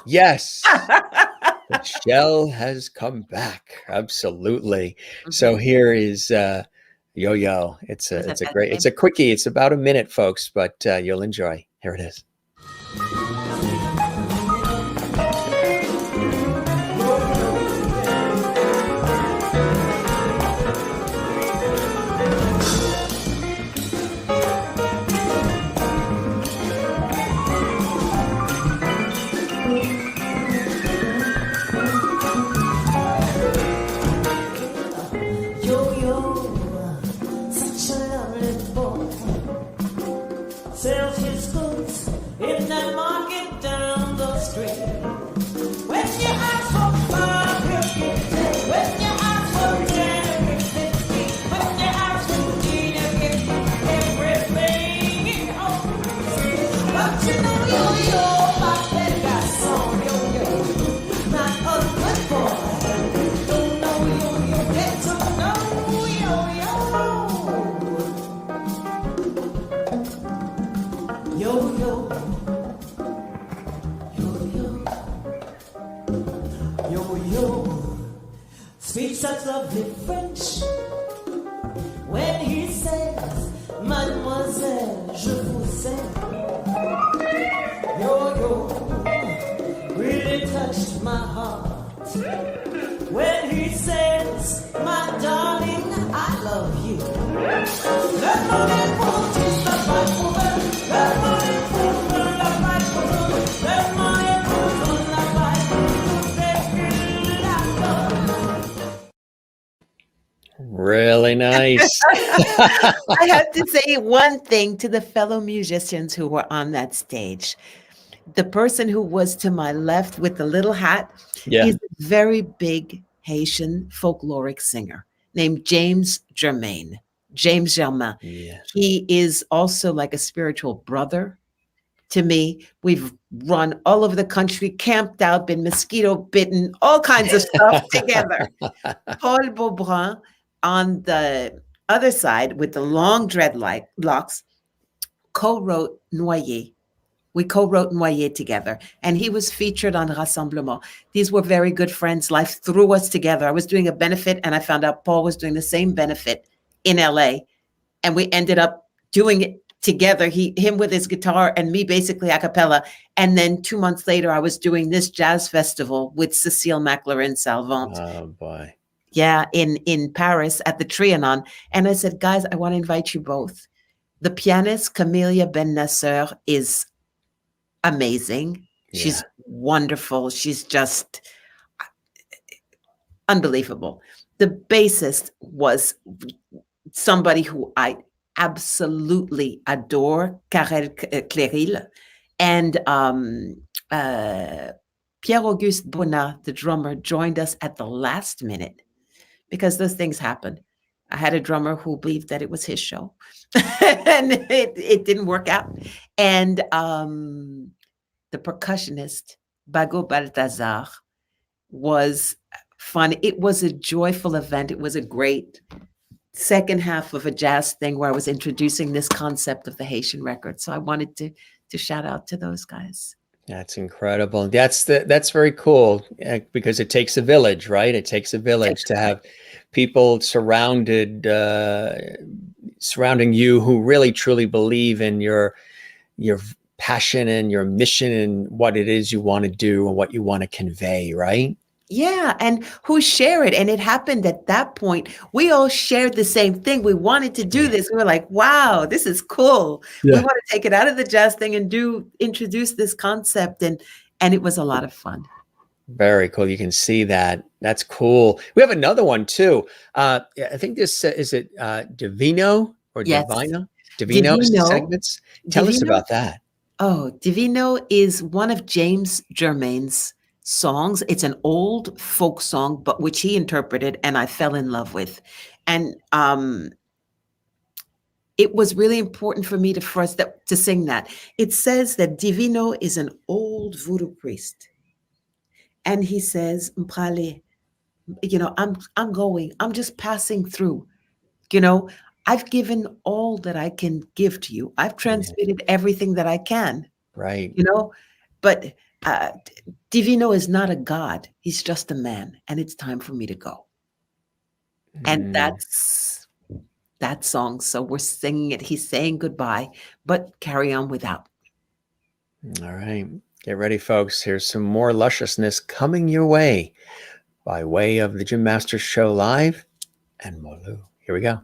Yes. The shell has come back. Absolutely. So here is Yo-Yo. It's a quickie. It's about a minute, folks, but you'll enjoy. Here it is. Sells his goods in that market down the street. When you ask for 5, he'll give you 10. When you ask for 10, he'll give you 15. When you ask for 15, he'll give you everything he owns. But you know Yo-Yo, my baby got some Yo-Yo, not a good boy. Don't know Yo-Yo, get to know Yo-Yo. Yo-Yo, Yo-Yo, Yo-Yo, speaks such lovely French when he says, Mademoiselle, je vous aime. Yo-Yo really touched my heart when he says, my darling, I love you. Le monde pour tous la fight for them. Le monde pour la fight for them. Le monde pour la fight for them. Really nice. I have to say one thing to the fellow musicians who were on that stage. The person who was to my left with the little hat is a very big Haitian folkloric singer named James Germain. Yeah. He is also like a spiritual brother to me. We've run all over the country, camped out, been mosquito bitten, all kinds of stuff together. Paul Beaubrun on the other side with the long dreadlocks co-wrote Noyer We co-wrote Noyer together, and he was featured on Rassemblement. These were very good friends. Life threw us together. I was doing a benefit, and I found out Paul was doing the same benefit in LA, and we ended up doing it together. Him with his guitar, and me basically a cappella. And then 2 months later, I was doing this jazz festival with Cécile McLaurin Salvant. Oh boy. Yeah, in Paris at the Trianon. And I said, guys, I want to invite you both. The pianist Camelia Ben Nasser is amazing. She's wonderful. She's just unbelievable. The bassist was somebody who I absolutely adore, Karel Cléril, and Pierre-Auguste Bonnat, the drummer, joined us at the last minute because those things happen. I had a drummer who believed that it was his show, and it didn't work out. And the percussionist, Bago Baltazar, was fun. It was a joyful event. It was a great second half of a jazz thing where I was introducing this concept of the Haitian record. So I wanted to shout out to those guys. That's incredible. That's very cool because it takes a village, right? It takes a village to have people surrounding you who really truly believe in your passion and your mission and what it is you want to do and what you want to convey, right? Yeah, and who share it. And it happened at that point. We all shared the same thing. We wanted to do this. We were like, wow, this is cool. Yeah. We want to take it out of the jazz thing and introduce this concept. And it was a lot of fun. Very cool. You can see that. That's cool. We have another one too. I think this is it Divino or yes. Divino segments. Tell us about that. Oh, Divino is one of James Germain's songs. It's an old folk song, but which he interpreted and I fell in love with. And it was really important for me to sing that. It says that Divino is an old voodoo priest. And he says, Mprale, I'm just passing through. I've given all that I can give to you. I've transmitted everything that I can. Right. But Divino is not a god. He's just a man. And it's time for me to go. And that's that song. So we're singing it. He's saying goodbye, but carry on without. All right. Get ready, folks. Here's some more lusciousness coming your way by way of the Jim Masters Show Live and MALOU. Here we go.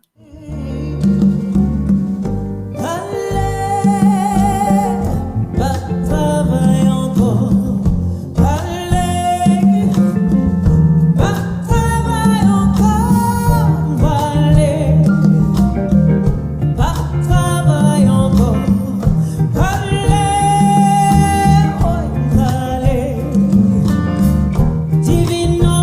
Divino,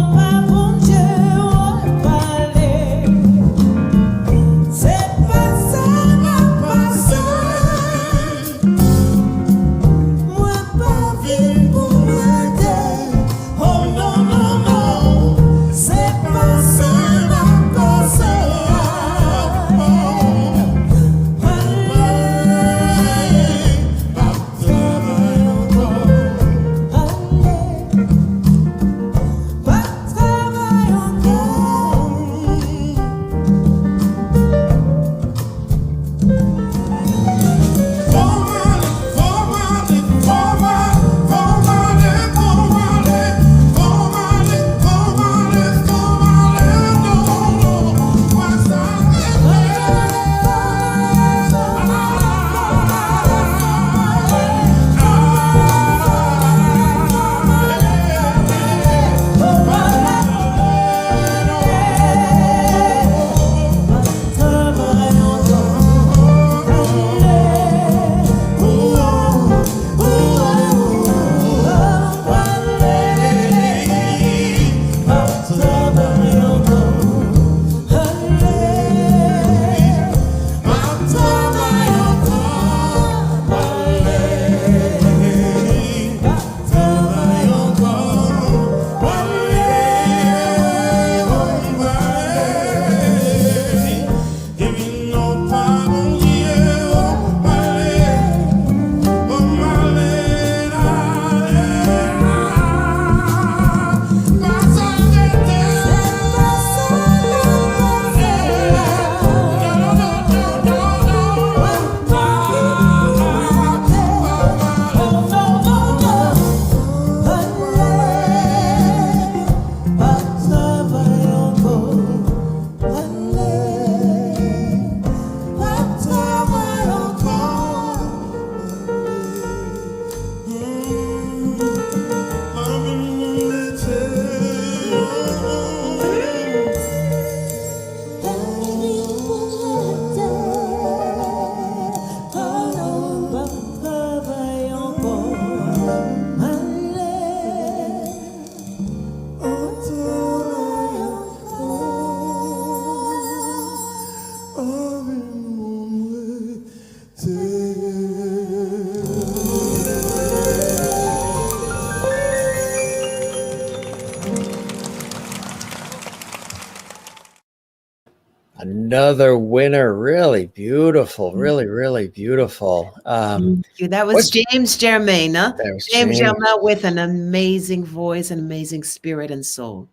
Another winner. Really beautiful. Really, really beautiful. Thank you. That was What's James Germain, huh? that was James James. Germain with an amazing voice, an amazing spirit and soul.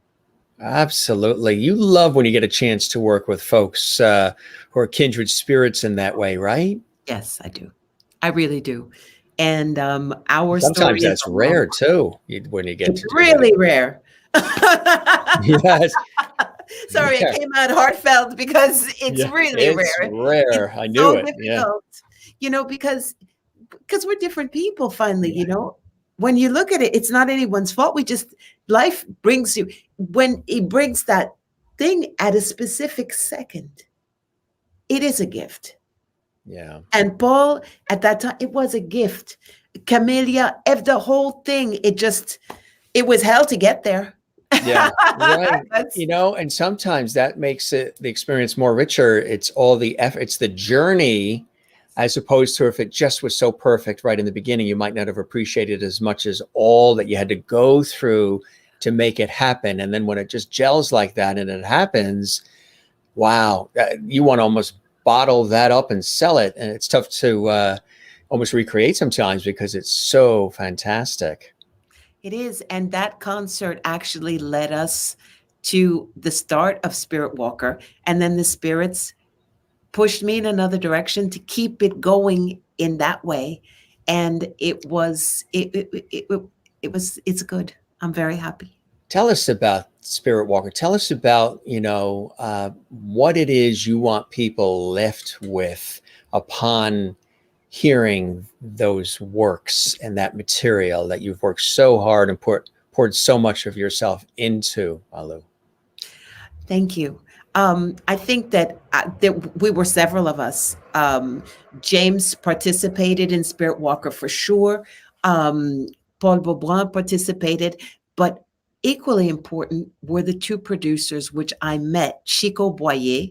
Absolutely. You love when you get a chance to work with folks who are kindred spirits in that way, right? Yes, I do. I really do. And our story Sometimes is that's a long rare one. too, when you get It's to do that. really rare. Yes. Sorry, it Yeah. came out heartfelt because it's Yeah. really It's rare. It's rare. I knew so it. Yeah. difficult, because we're different people finally, Yeah. When you look at it, it's not anyone's fault. Life brings you, when it brings that thing at a specific second, it is a gift. Yeah. And Paul, at that time, it was a gift. Camellia, if the whole thing, it was hell to get there. Yeah. Right. That's And sometimes that makes the experience more richer. It's all the effort, it's the journey, as opposed to if it just was so perfect right in the beginning, you might not have appreciated as much as all that you had to go through to make it happen. And then when it just gels like that and it happens, wow, you want to almost bottle that up and sell it. And it's tough to almost recreate sometimes because it's so fantastic. It is. And that concert actually led us to the start of Spirit Walker. And then the spirits pushed me in another direction to keep it going in that way. And it's good. I'm very happy. Tell us about Spirit Walker. Tell us about, what it is you want people left with upon hearing those works and that material that you've worked so hard and poured so much of yourself into, Malou. Thank you. I think that we were several of us. James participated in Spirit Walker for sure. Paul Beaubois participated, but equally important were the two producers, which I met, Chico Boyer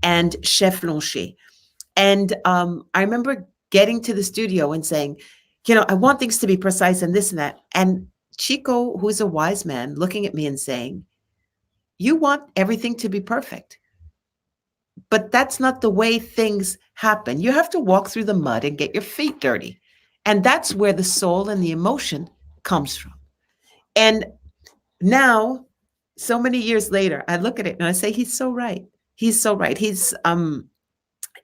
and Chef Loncher. And I remember getting to the studio and saying, I want things to be precise and this and that. And Chico, who's a wise man, looking at me and saying, you want everything to be perfect, but that's not the way things happen. You have to walk through the mud and get your feet dirty. And that's where the soul and the emotion comes from. And now, so many years later, I look at it and I say, he's so right. He's so right.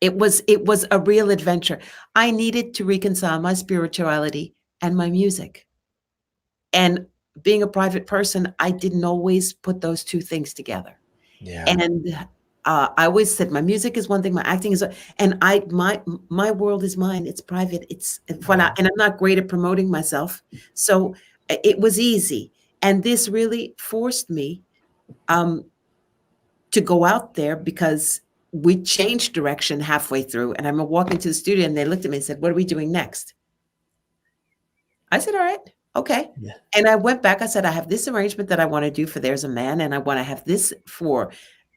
It was a real adventure. I needed to reconcile my spirituality and my music. And being a private person, I didn't always put those two things together. Yeah. And I always said my music is one thing, my acting is, and my world is mine. It's private. It's voilà. And I'm not great at promoting myself, so it was easy. And this really forced me to go out there, because we changed direction halfway through. And I'm walking to the studio, and they looked at me and said, "What are we doing next?" I said, "All right. Okay." Yeah. And I went back. I said, I have this arrangement that I want to do for There's a Man, and I want to have this for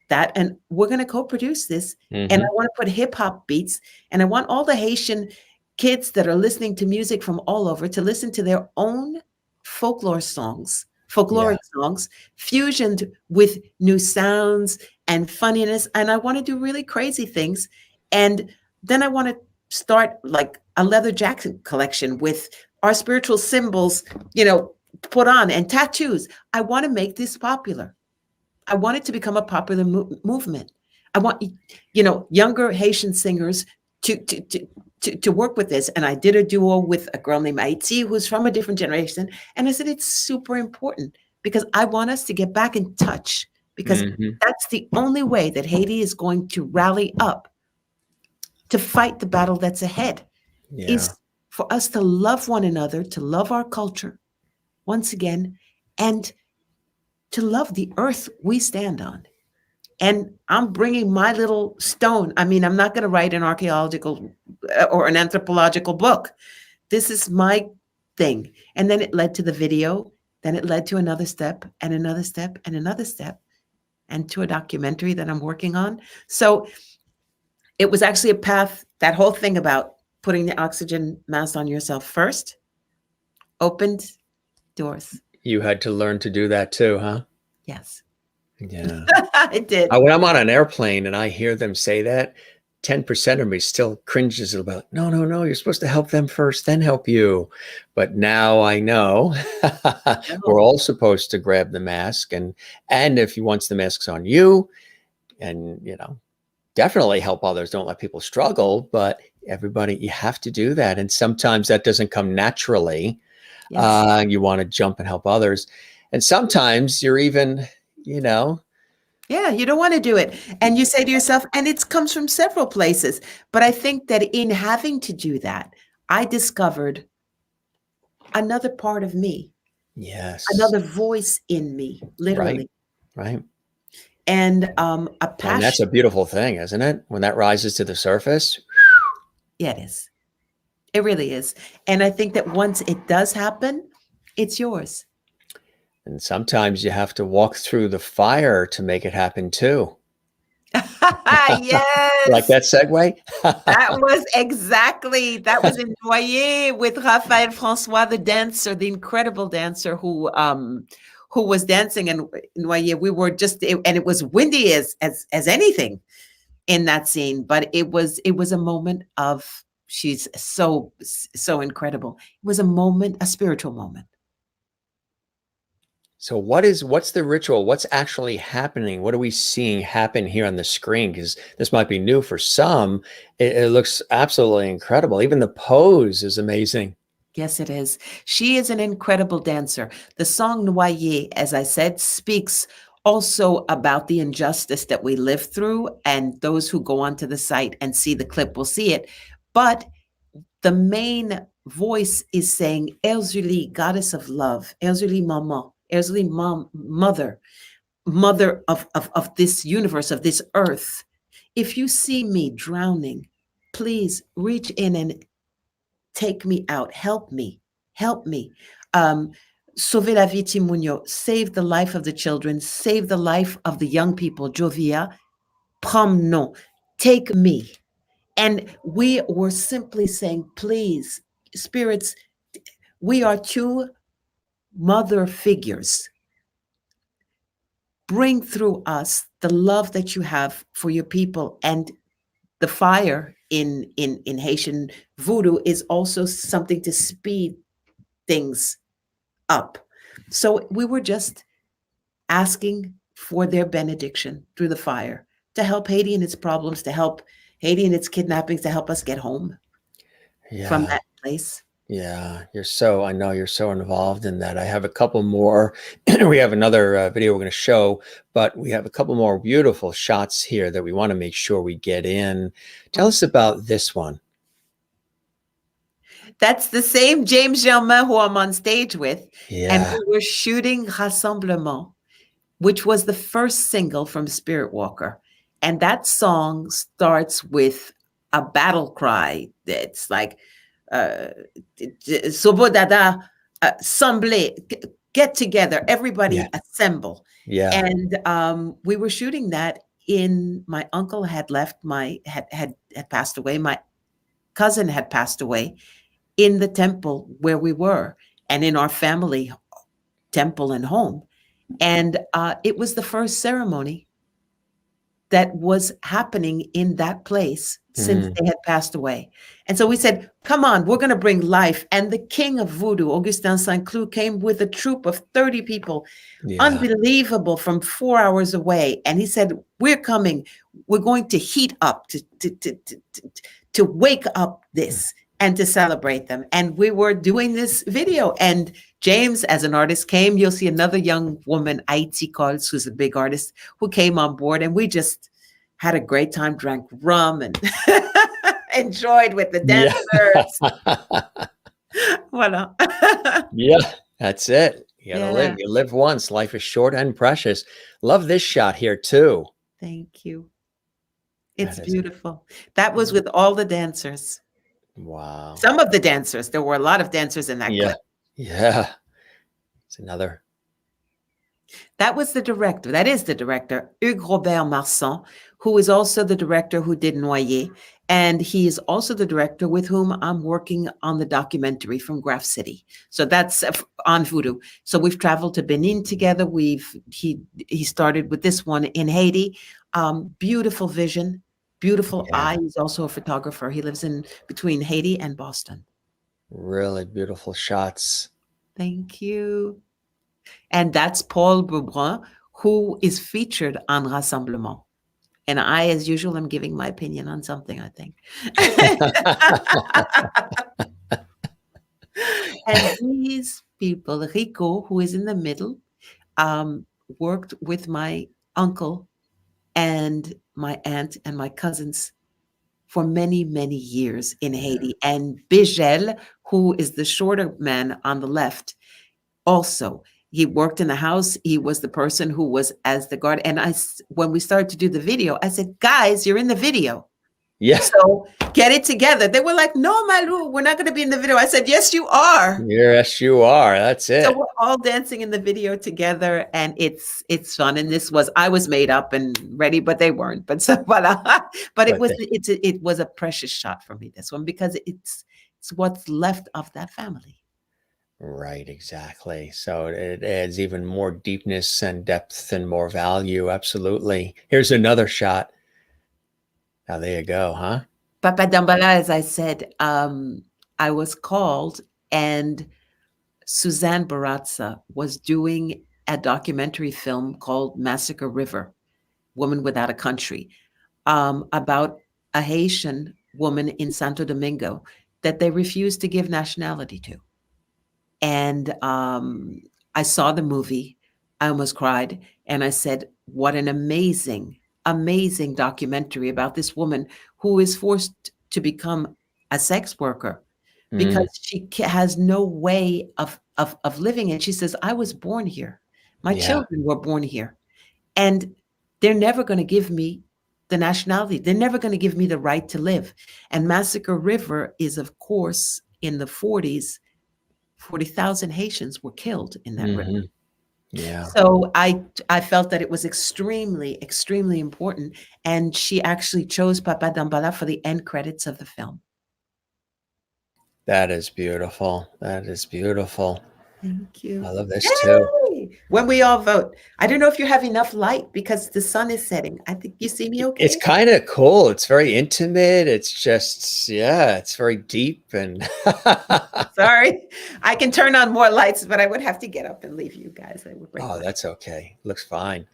that. And we're going to co-produce this. Mm-hmm. And I want to put hip hop beats. And I want all the Haitian kids that are listening to music from all over to listen to their own folkloric songs, fusioned with new sounds and funniness. And I want to do really crazy things. And then I want to start like a leather jacket collection with our spiritual symbols, put on, and tattoos. I want to make this popular. I want it to become a popular movement. I want, younger Haitian singers to work with this. And I did a duo with a girl named Haiti, who's from a different generation. And I said, it's super important because I want us to get back in touch, because that's the only way that Haiti is going to rally up to fight the battle that's ahead. Yeah. Is for us to love one another, to love our culture once again, and to love the earth we stand on. And I'm bringing my little stone. I mean, I'm not going to write an archaeological or an anthropological book. This is my thing. And then it led to the video. Then it led to another step and another step and another step, and to a documentary that I'm working on. So it was actually a path, that whole thing about putting the oxygen mask on yourself first opened doors. You had to learn to do that too, huh? Yes. Yeah. It did. When I'm on an airplane and I hear them say that, 10% of me still cringes about, no, no, no, you're supposed to help them first, then help you. But now I know we're No. all supposed to grab the mask, and if once the mask's on you, and definitely help others. Don't let people struggle, but everybody, you have to do that. And sometimes that doesn't come naturally. Yes. You want to jump and help others. And sometimes you're even, Yeah, you don't want to do it. And you say to yourself, and it comes from several places. But I think that in having to do that, I discovered another part of me, yes, another voice in me, literally. right. And a And that's passion. a beautiful thing, isn't it? When that rises to the surface. Yeah, it is. It really is. And I think that once it does happen, it's yours. And sometimes you have to walk through the fire to make it happen too. Yes. Like that segue? That was in Noyer with Raphaël François, the dancer, the incredible dancer who was dancing in Noyer. We were and it was windy as anything in that scene, but it was a moment of, she's so incredible. It was a spiritual moment. So what's the ritual? What's actually happening? What are we seeing happen here on the screen? Because this might be new for some. It looks absolutely incredible. Even the pose is amazing. Yes, it is. She is an incredible dancer. The song Noyer, as I said, speaks also about the injustice that we live through, and those who go onto the site and see the clip will see it. But the main voice is saying, Erzulie, goddess of love, Erzulie Maman, Erzulie mother of this universe, of this earth. If you see me drowning, please reach in and take me out. Help me. Sauver la vie Timunyo, save the life of the children, save the life of the young people. Jovia, prends-nous, take me. And we were simply saying, please, spirits, we are two mother figures. Bring through us the love that you have for your people. And the fire in Haitian voodoo is also something to speed things up. So we were just asking for their benediction through the fire to help Haiti in its problems, to help Haiti in its kidnappings, to help us get home from that place. Yeah, I know you're so involved in that. I have a couple more. We have another video we're going to show, but we have a couple more beautiful shots here that we want to make sure we get in. Tell us about this one. That's the same James Germain who I'm on stage with. Yeah. And we were shooting Rassemblement, which was the first single from Spirit Walker. And that song starts with a battle cry. It's like, Sobodada, assemble, get together, everybody assemble. Yeah. And we were shooting that my uncle had left, had passed away. My cousin had passed away in the temple where we were, and in our family temple and home. And it was the first ceremony that was happening in that place since they had passed away. And so we said, come on, we're going to bring life. And the king of voodoo, Augustin Saint-Cloud, came with a troop of 30 people, unbelievable, from 4 hours away. And he said, we're coming. We're going to heat up, to wake up this and to celebrate them. And we were doing this video. And James, as an artist, came. You'll see another young woman, Aiti Coles, who's a big artist, who came on board. And we just had a great time, drank rum and enjoyed with the dancers. Voila. Yeah, that's it. You gotta live. You live once. Life is short and precious. Love this shot here too. Thank you. It's beautiful. That was with all the dancers. Wow. Some of the dancers. There were a lot of dancers in that clip. Yeah. It's another. That was the director. That is the director, Hugues Robert Marsan, who is also the director who did Noyer. And he is also the director with whom I'm working on the documentary from Graph City. So that's on voodoo. So we've traveled to Benin together. He started with this one in Haiti. Beautiful vision, beautiful Yeah. eye. He's also a photographer. He lives in between Haiti and Boston. Really beautiful shots. Thank you. And that's Paul Beaubrun, who is featured on Rassemblement. And I, as usual, am giving my opinion on something, I think. And these people, Rico, who is in the middle, worked with my uncle and my aunt and my cousins for many, many years in Haiti. And Bigel, who is the shorter man on the left, also. He worked in the house. He was the person who was as the guard. And when we started to do the video, I said, guys, you're in the video. Yeah. So get it together. They were like, no, Malou, we're not going to be in the video. I said, yes, you are. Yes, you are. That's it. So we're all dancing in the video together, and it's fun. And I was made up and ready, but they weren't. But it was a precious shot for me, this one, because it's what's left of that family. Right, exactly. So it adds even more deepness and depth and more value. Absolutely. Here's another shot. Now there you go, huh? Papa Dambala, as I said, I was called, and Suzanne Baratza was doing a documentary film called Massacre River, Woman Without a Country, about a Haitian woman in Santo Domingo that they refused to give nationality to. And I saw the movie. I almost cried. And I said, what an amazing, amazing documentary about this woman who is forced to become a sex worker because she has no way of living it. She says, I was born here. My children were born here. And they're never going to give me the nationality. They're never going to give me the right to live. And Massacre River is, of course, in the 40s, 40,000 Haitians were killed in that river. Yeah. So I felt that it was extremely, extremely important. And she actually chose Papa Dambala for the end credits of the film. That is beautiful. That is beautiful. Thank you. I love this too. When we all vote. I don't know if you have enough light because the sun is setting. I think you see me okay. It's kind of cool. It's very intimate. It's just, it's very deep and sorry. I can turn on more lights, but I would have to get up and leave you guys. I would that's okay. Looks fine.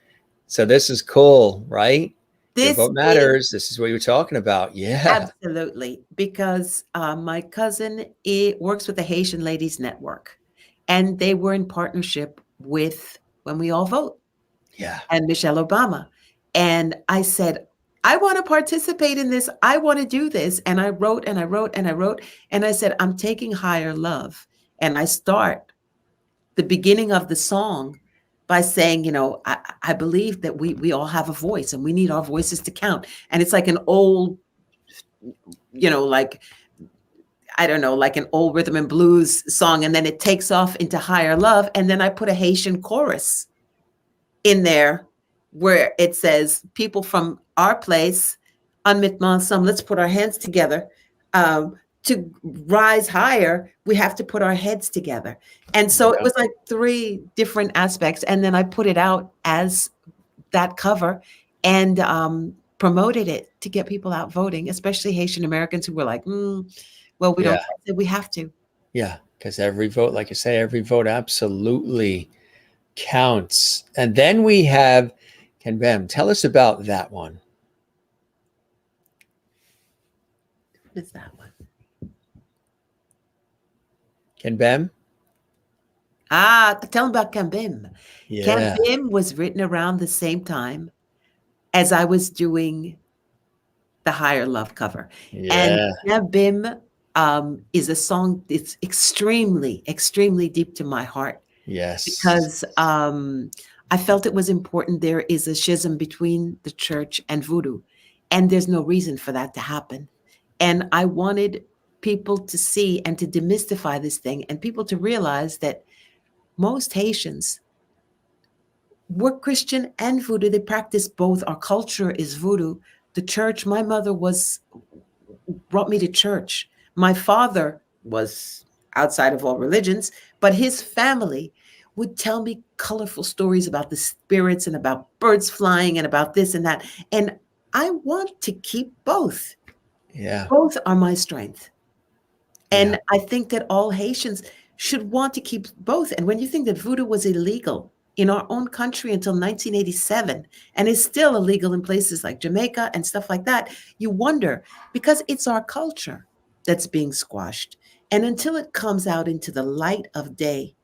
So this is cool, right? Your vote matters. This is what you were talking about. Yeah. Absolutely. Because my cousin works with the Haitian Ladies Network, and they were in partnership with When We All Vote. Yeah. And Michelle Obama. And I said, I want to participate in this. I want to do this. And I wrote and I wrote and I wrote. And I said, I'm taking Higher Love. And I start the beginning of the song by saying, I believe that we all have a voice and we need our voices to count. And it's like an old, like an old rhythm and blues song. And then it takes off into Higher Love. And then I put a Haitian chorus in there where it says, people from our place, Unmittement Ensemble, let's put our hands together. To rise higher, we have to put our heads together. And so it was like 3 different aspects. And then I put it out as that cover and promoted it to get people out voting, especially Haitian Americans who were like, well, we don't have to, we have to. Yeah, because every vote, like you say, every vote absolutely counts. And then we have Ken Bem. Tell us about that one. What is that one? Ken Bem? Tell them about Ken Bem. Yeah. Ken Bem was written around the same time as I was doing the Higher Love cover. Yeah. And Ken Bem is a song that's extremely, extremely deep to my heart. Yes. Because I felt it was important. There is a schism between the church and voodoo, and there's no reason for that to happen. And I wanted people to see and to demystify this thing and people to realize that most Haitians were Christian and voodoo. They practice both. Our culture is voodoo. The church, my mother was brought me to church. My father was outside of all religions, but his family would tell me colorful stories about the spirits and about birds flying and about this and that. And I want to keep both. Yeah. Both are my strength. And Yeah. I think that all Haitians should want to keep both. And when you think that voodoo was illegal in our own country until 1987 and is still illegal in places like Jamaica and stuff like that, you wonder, because it's our culture that's being squashed. And until it comes out into the light of day,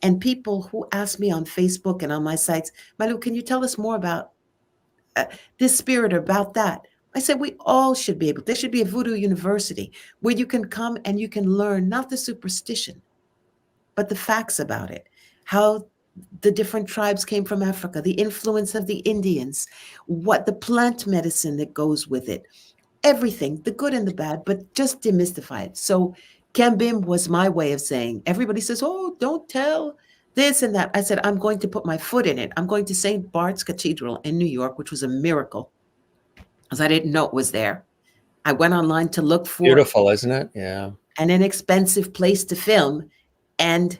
and people who ask me on Facebook and on my sites, Malou, can you tell us more about this spirit or about that? I said, we all should be able, there should be a voodoo university where you can come and you can learn not the superstition, but the facts about it, how the different tribes came from Africa, the influence of the Indians, what the plant medicine that goes with it, everything, the good and the bad, but just demystify it. So Kambim was my way of saying, everybody says, oh, don't tell this and that. I said, I'm going to put my foot in it. I'm going to St. Bart's Cathedral in New York, which was a miracle, because I didn't know it was there. I went online to look for Beautiful, isn't it? Yeah. an inexpensive place to film, and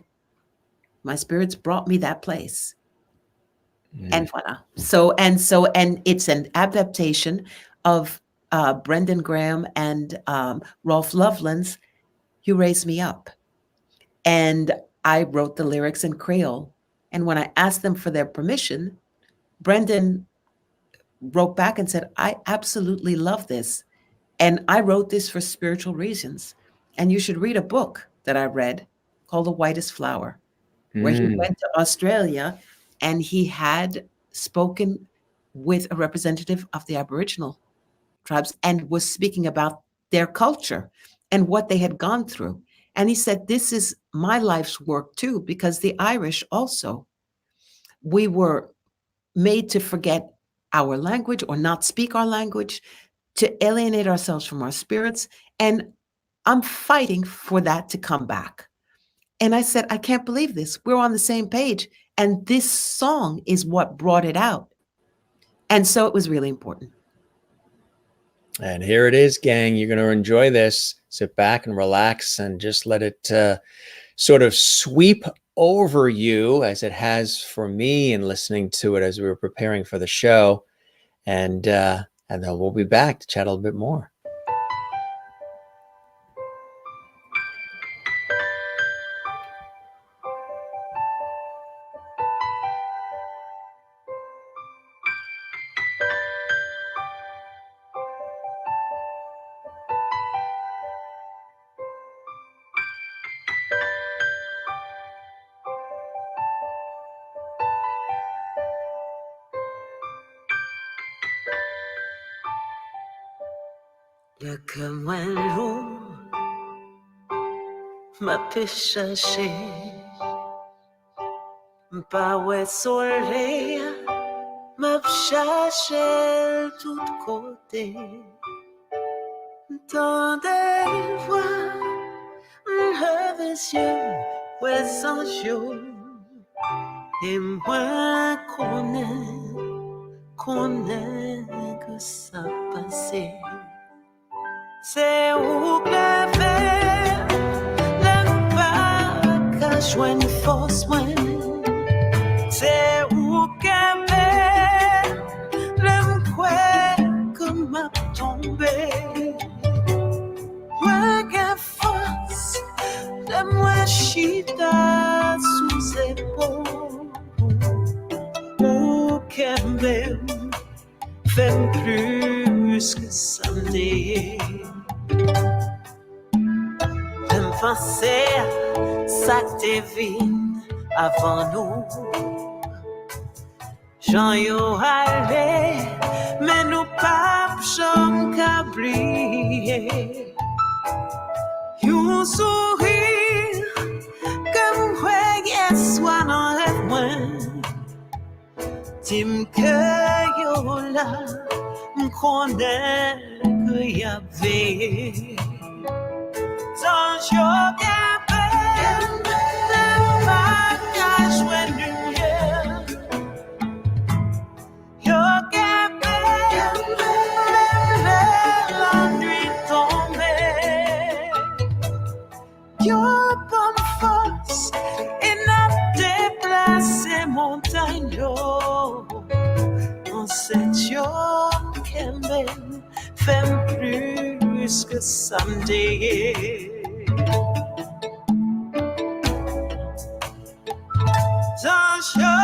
my spirits brought me that place. And voila. And it's an adaptation of Brendan Graham and Rolf Loveland's You Raise Me Up. And I wrote the lyrics in Creole. And when I asked them for their permission, Brendan wrote back and said, I absolutely love this. And I wrote this for spiritual reasons. And you should read a book that I read called The Whitest Flower, where he went to Australia and he had spoken with a representative of the Aboriginal tribes and was speaking about their culture and what they had gone through. And he said, this is my life's work too, because the Irish also, we were made to forget our language or not speak our language, to alienate ourselves from our spirits. And I'm fighting for that to come back. And I said, I can't believe this. We're on the same page. And this song is what brought it out. And so it was really important. And here it is, gang. You're going to enjoy this. Sit back and relax and just let it sort of sweep over you, as it has for me in listening to it as we were preparing for the show. And then we'll be back to chat a little bit more. Le que moi l'eau m'a fait chercher, pas ouais soleil m'a cherché tout côté, dans des voix yeux ouais sans jour, et moi connais que ça passait. C'est où que le verre, le pas qu'à joindre force moi. C'est où que verre, le quoi que m'a tombé. Moi qu'à force, le moi chita sous épaule. Où que même fait plus que ça n'est. Penser ça devine avant nous. Jean yo allé, mais nous pas jamais qu'oublier. Yon sourire comme voyait soit dans rêve moi. Tim que yo là, m'connais que y avait. Sans your gap, the cash when you hear your gap, la nuit tombe. Yo bon force et n'a déplacé montagne yo. On sait yo kembe fait plus que samedi. Don't you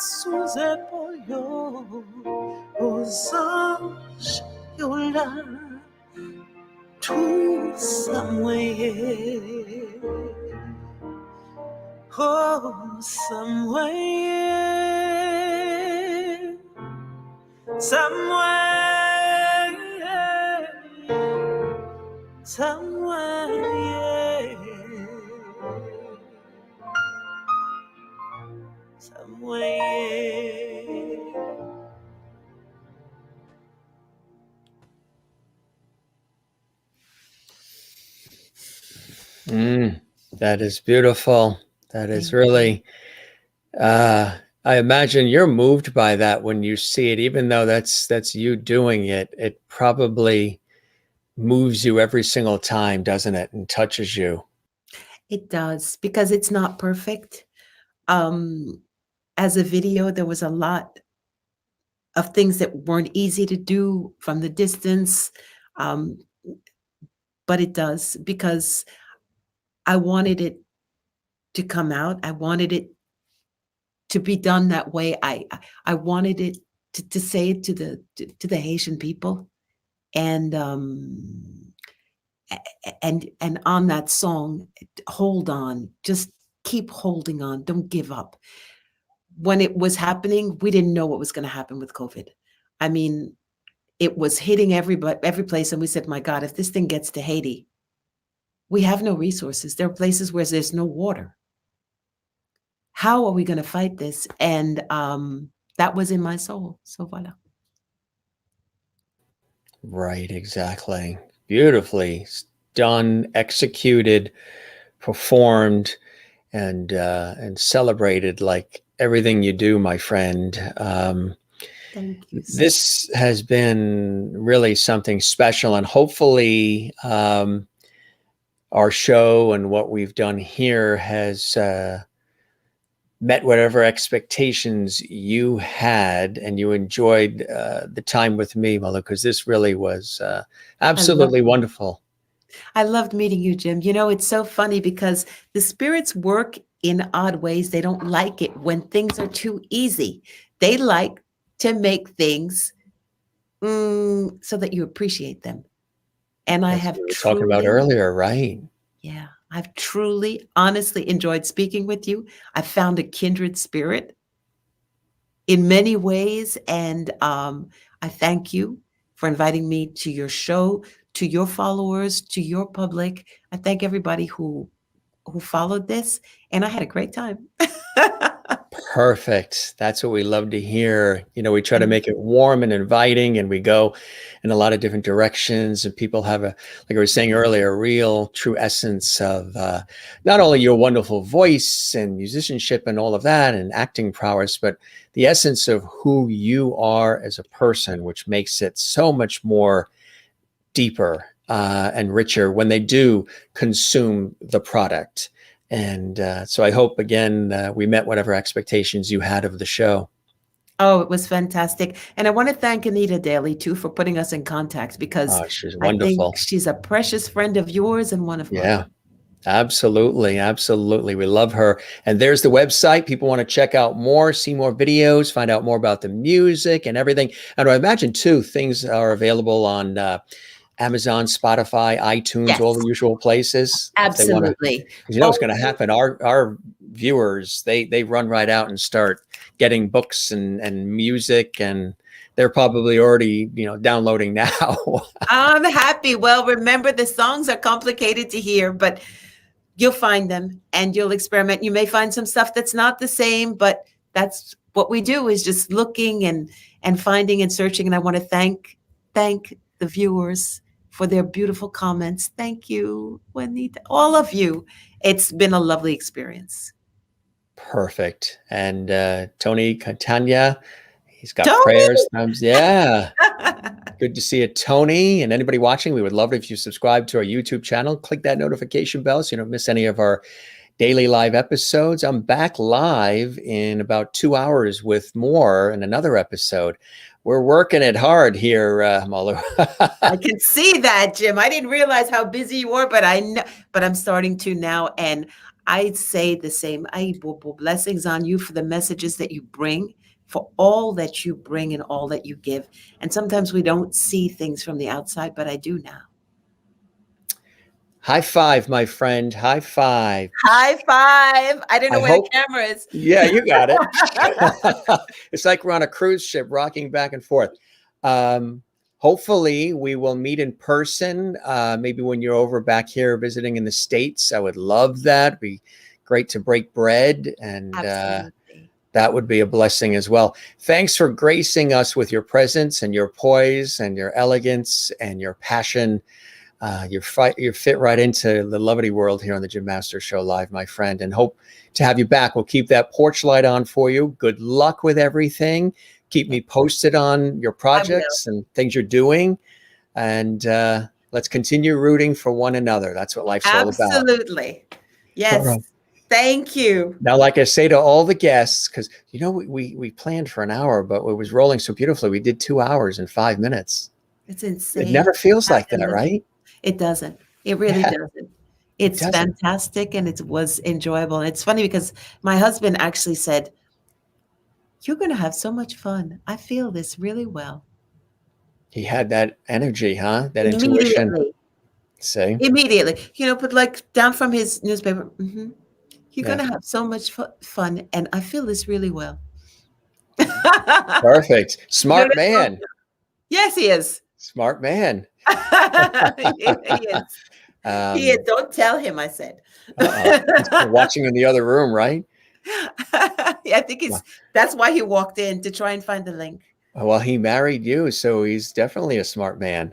sous épaule aux anges yo là tout somewhere oh somewhere That is beautiful. That is Thank you. really, I imagine you're moved by that when you see it, even though that's you doing it. It probably moves you every single time, doesn't it? And touches you. It does, because it's not perfect. As a video, there was a lot of things that weren't easy to do from the distance. But it does, because I wanted it to come out. I wanted it to be done that way. I wanted it to say it to the Haitian people. And on that song, hold on, just keep holding on, don't give up. When it was happening, we didn't know what was going to happen with COVID. I mean, it was hitting every place, and we said, my God, if this thing gets to Haiti, we have no resources. There are places where there's no water. How are we going to fight this? And that was in my soul. So voila. Right, exactly. Beautifully done, executed, performed, and celebrated like everything you do, my friend. Thank you. This has been really something special, and hopefully our show and what we've done here has met whatever expectations you had, and you enjoyed the time with me, MALOU, because this really was absolutely wonderful. I loved meeting you, Jim. You know, it's so funny because the spirits work in odd ways. They don't like it when things are too easy. They like to make things so that you appreciate them. And I have we were talking about earlier, right? Yeah, I've truly, honestly enjoyed speaking with you. I found a kindred spirit in many ways. And I thank you for inviting me to your show, to your followers, to your public. I thank everybody who followed this, and I had a great time. Perfect. That's what we love to hear. You know, we try to make it warm and inviting, and we go in a lot of different directions, and people have like I was saying earlier, a real true essence of not only your wonderful voice and musicianship and all of that and acting prowess, but the essence of who you are as a person, which makes it so much more deeper and richer when they do consume the product. And so I hope, again, we met whatever expectations you had of the show. Oh, it was fantastic. And I want to thank Anita Daly, too, for putting us in contact, because she's wonderful. I think she's a precious friend of yours and one of mine. Yeah, Absolutely. Absolutely. We love her. And there's the website. People want to check out more, see more videos, find out more about the music and everything. And I imagine too, things are available on Amazon, Spotify, iTunes, all Yes, the usual places if they want to, absolutely. because you know what's going to happen. Our viewers, they run right out and start getting books and music, and they're probably already, downloading now. I'm happy. Well, remember, the songs are complicated to hear, but you'll find them and you'll experiment. You may find some stuff that's not the same, but that's what we do, is just looking and finding and searching. And I want to thank the viewers for their beautiful comments. Thank you, Juanita, all of you. It's been a lovely experience. Perfect. And Tony Catania, he's got Tony! prayers. Yeah. Good to see you, Tony. And anybody watching, we would love it if you subscribe to our YouTube channel. Click that notification bell so you don't miss any of our daily live episodes. I'm back live in about 2 hours with more in another episode. We're working it hard here, MALOU. I can see that, Jim. I didn't realize how busy you were, but I know, but I'm starting to now. And I'd say the same. Blessings on you for the messages that you bring, for all that you bring and all that you give. And sometimes we don't see things from the outside, but I do now. High five, my friend. High five. High five. I don't know where the camera is. Yeah, you got it. It's like we're on a cruise ship rocking back and forth. Hopefully we will meet in person. Maybe when you're over back here visiting in the States. I would love that. It'd be great to break bread, and that would be a blessing as well. Thanks for gracing us with your presence and your poise and your elegance and your passion. You're fit right into the lovely world here on the Jim Masters Show Live, my friend, and hope to have you back. We'll keep that porch light on for you. Good luck with everything. Keep me posted on your projects and things you're doing. And let's continue rooting for one another. That's what life's all about. Absolutely. Yes. Right. Thank you. Now, like I say to all the guests, because, we planned for an hour, but it was rolling so beautifully. We did 2 hours and 5 minutes. It's insane. It never feels like that, right? It doesn't. It really doesn't. It's fantastic, and it was enjoyable. And it's funny because my husband actually said, "You're going to have so much fun. I feel this really well." He had that energy, huh? That intuition. See? Immediately. But like down from his newspaper, you're going to have so much fun, and I feel this really well. Perfect. Smart man. Yes, he is. Smart man. He is. He is. Don't tell him I said. He's watching in the other room, right? Yeah, I think that's why he walked in, to try and find the link. Well, he married you, so he's definitely a smart man.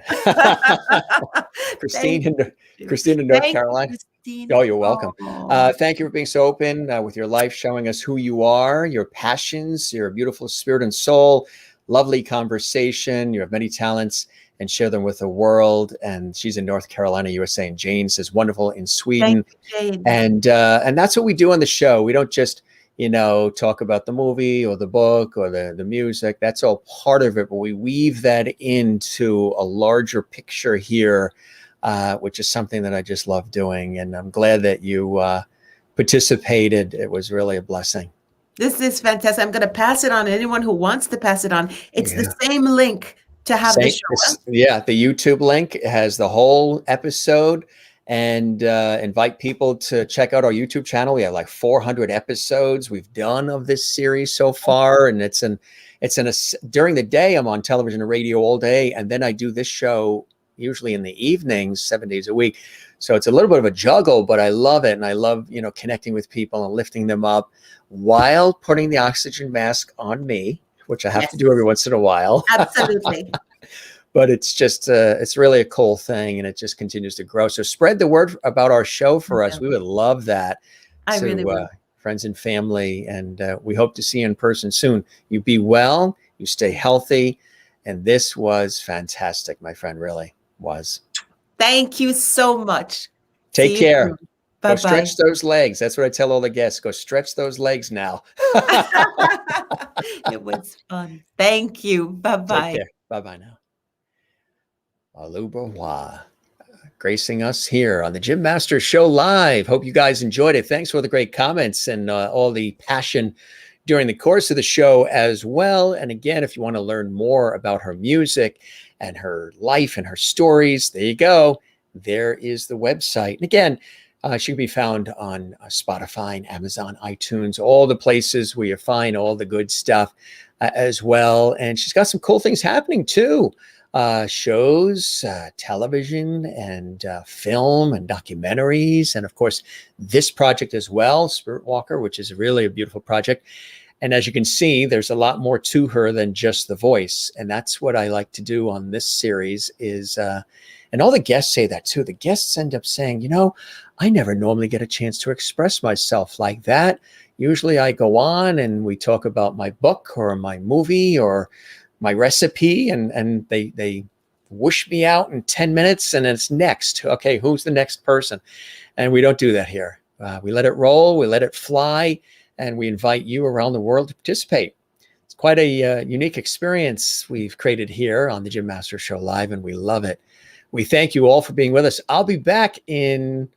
Christine in North Carolina. Oh, you're welcome. Thank you for being so open with your life, showing us who you are, your passions, your beautiful spirit and soul. Lovely conversation. You have many talents, and share them with the world. And she's in North Carolina, USA. And Jane says, wonderful in Sweden. Thank you, Jane. And that's what we do on the show. We don't just, talk about the movie or the book or the music. That's all part of it. But we weave that into a larger picture here, which is something that I just love doing. And I'm glad that you participated. It was really a blessing. This is fantastic. I'm going to pass it on to anyone who wants to pass it on. It's the same link to have the show. Yeah, the YouTube link has the whole episode, and invite people to check out our YouTube channel. We have like 400 episodes we've done of this series so far, and during the day I'm on television and radio all day, and then I do this show usually in the evenings, 7 days a week. So it's a little bit of a juggle, but I love it, and I love connecting with people and lifting them up while putting the oxygen mask on me, which I have to do every once in a while. Absolutely. But it's just, it's really a cool thing, and it just continues to grow. So spread the word about our show for us. We would love that. I really would. Friends and family, and we hope to see you in person soon. You be well, you stay healthy, and this was fantastic, my friend, really was. Thank you so much. Take care. Bye-bye. Go stretch those legs. That's what I tell all the guests. Go stretch those legs now. It was fun. Thank you. Bye-bye. Take care. Bye-bye now. MALOU BEAUVOIR. gracing us here on the Jim Masters Show Live. Hope you guys enjoyed it. Thanks for the great comments and all the passion during the course of the show as well. And again, if you want to learn more about her music and her life and her stories, there you go. There is the website. And again, she can be found on Spotify and Amazon, iTunes, all the places where you find all the good stuff as well. And she's got some cool things happening too. Shows, television, and film and documentaries. And of course, this project as well, Spirit Walker, which is really a beautiful project. And as you can see, there's a lot more to her than just the voice. And that's what I like to do on this series is, and all the guests say that too. The guests end up saying, you know, I never normally get a chance to express myself like that. Usually I go on and we talk about my book or my movie or my recipe, and they whoosh me out in 10 minutes and it's next. Okay, who's the next person? And we don't do that here. We let it roll, we let it fly, and we invite you around the world to participate. It's quite a unique experience we've created here on the Jim Masters Show Live, and we love it. We thank you all for being with us. I'll be back in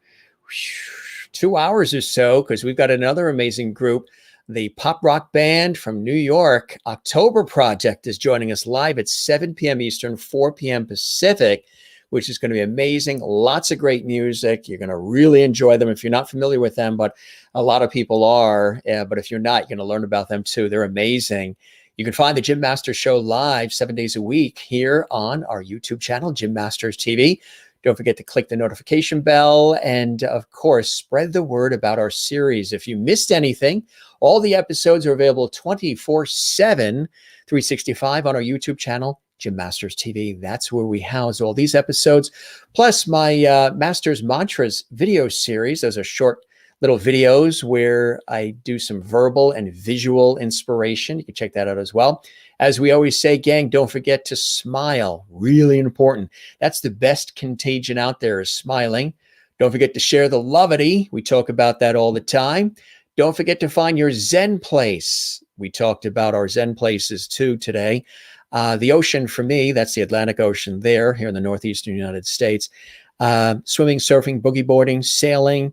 2 hours or so because we've got another amazing group. The pop rock band from New York, October Project, is joining us live at 7 p.m. Eastern, 4 p.m. Pacific, which is going to be amazing. Lots of great music. You're going to really enjoy them if you're not familiar with them, but a lot of people are. But if you're not, you're going to learn about them too. They're amazing. You can find the Jim Masters Show live 7 days a week here on our YouTube channel, Jim Masters TV. Don't forget to click the notification bell and, of course, spread the word about our series. If you missed anything, all the episodes are available 24/7, 365 on our YouTube channel, Jim Masters TV. That's where we house all these episodes, plus my Masters Mantras video series. Those are short little videos where I do some verbal and visual inspiration. You can check that out as well. As we always say, gang, don't forget to smile. Really important. That's the best contagion out there, is smiling. Don't forget to share the lovity. We talk about that all the time. Don't forget to find your Zen place. We talked about our Zen places too today. The ocean for me, that's the Atlantic Ocean there, here in the northeastern United States. Swimming, surfing, boogie boarding, sailing,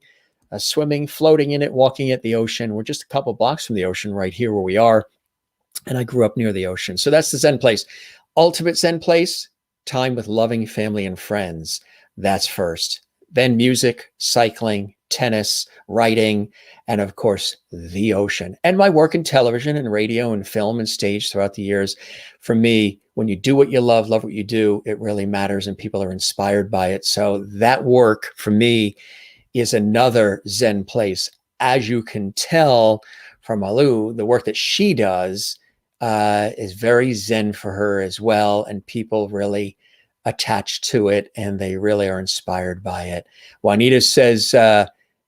swimming, floating in it, walking at the ocean. We're just a couple blocks from the ocean right here where we are. And I grew up near the ocean. So that's the Zen place. Ultimate Zen place, time with loving family and friends. That's first. Then music, cycling, tennis, writing, and of course, the ocean. And my work in television and radio and film and stage throughout the years. For me, when you do what you love what you do, it really matters and people are inspired by it. So that work for me is another Zen place. As you can tell from MALOU, the work that she does is very Zen for her as well. And people really attach to it and they really are inspired by it. Juanita says,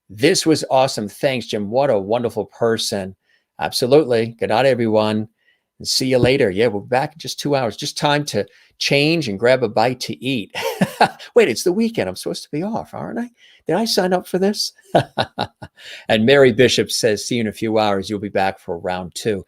this was awesome. Thanks, Jim. What a wonderful person. Absolutely. Good night, everyone. And see you later. Yeah, we're back in just 2 hours. Just time to change and grab a bite to eat. Wait, it's the weekend. I'm supposed to be off, aren't I? Did I sign up for this? And Mary Bishop says, see you in a few hours. You'll be back for round 2.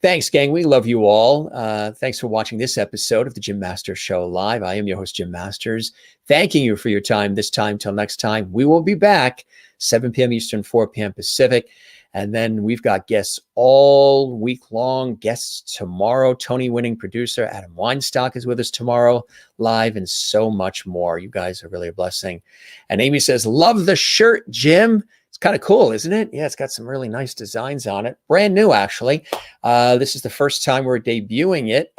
Thanks, gang. We love you all. Thanks for watching this episode of the Jim Masters Show Live. I am your host, Jim Masters. Thanking you for your time this time. Till next time, we will be back 7 p.m. Eastern, 4 p.m. Pacific. And then we've got guests all week long. Guests tomorrow. Tony-winning producer Adam Weinstock is with us tomorrow live, and so much more. You guys are really a blessing. And Amy says, love the shirt, Jim. It's kind of cool, isn't it? Yeah, it's got some really nice designs on it. Brand new, actually. This is the first time we're debuting it.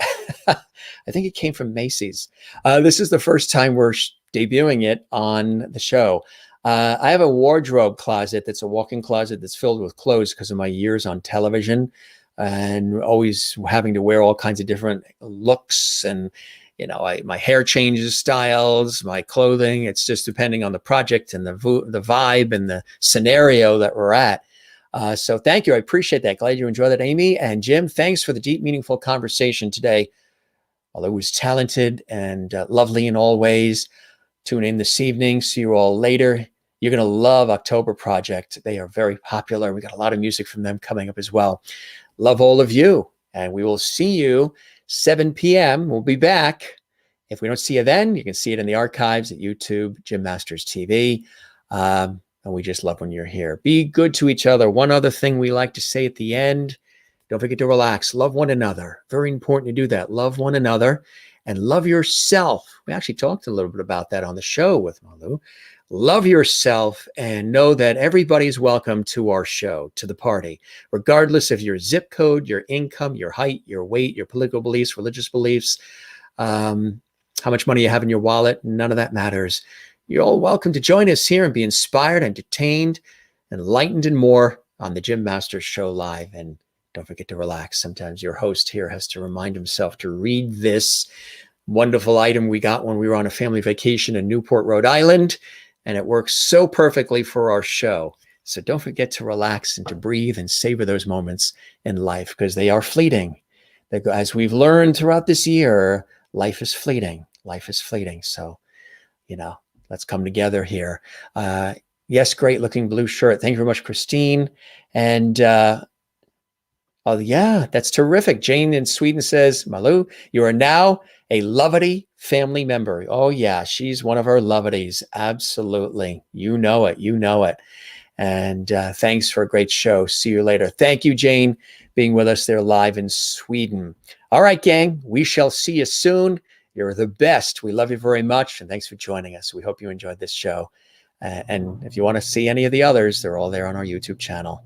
I think it came from Macy's. This is the first time we're debuting it on the show. I have a wardrobe closet that's a walk-in closet that's filled with clothes because of my years on television and always having to wear all kinds of different looks. And, you know, my hair changes styles, my clothing. It's just depending on the project and the vibe and the scenario that we're at. So thank you. I appreciate that. Glad you enjoyed that, Amy. And Jim, thanks for the deep, meaningful conversation today. Although it was talented and lovely in all ways. Tune in this evening. See you all later. You're going to love October Project. They are very popular. We got a lot of music from them coming up as well. Love all of you. And we will see you 7 p.m. We'll be back. If we don't see you then, you can see it in the archives at YouTube, Jim Masters TV. And we just love when you're here. Be good to each other. One other thing we like to say at the end, don't forget to relax. Love one another. Very important to do that. Love one another and love yourself. We actually talked a little bit about that on the show with Malou. Love yourself and know that everybody's welcome to our show, to the party, regardless of your zip code, your income, your height, your weight, your political beliefs, religious beliefs, how much money you have in your wallet. None of that matters. You're all welcome to join us here and be inspired, entertained, enlightened, and more on the Jim Masters Show Live. And don't forget to relax. Sometimes your host here has to remind himself to read this wonderful item we got when we were on a family vacation in Newport, Rhode Island, and it works so perfectly for our show. So don't forget to relax and to breathe and savor those moments in life, because they are fleeting. As we've learned throughout this year, life is fleeting. Life is fleeting. So, let's come together here. Yes, great looking blue shirt. Thank you very much, Christine. And oh, yeah, that's terrific. Jane in Sweden says, Malou, you are now a Lovity family member. Oh, yeah, she's one of our Lovities. Absolutely. You know it. You know it. And thanks for a great show. See you later. Thank you, Jane, being with us there live in Sweden. All right, gang, we shall see you soon. You're the best. We love you very much. And thanks for joining us. We hope you enjoyed this show. And if you want to see any of the others, they're all there on our YouTube channel.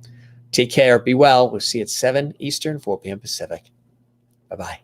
Take care. Be well. We'll see you at 7 Eastern, 4 p.m. Pacific. Bye-bye.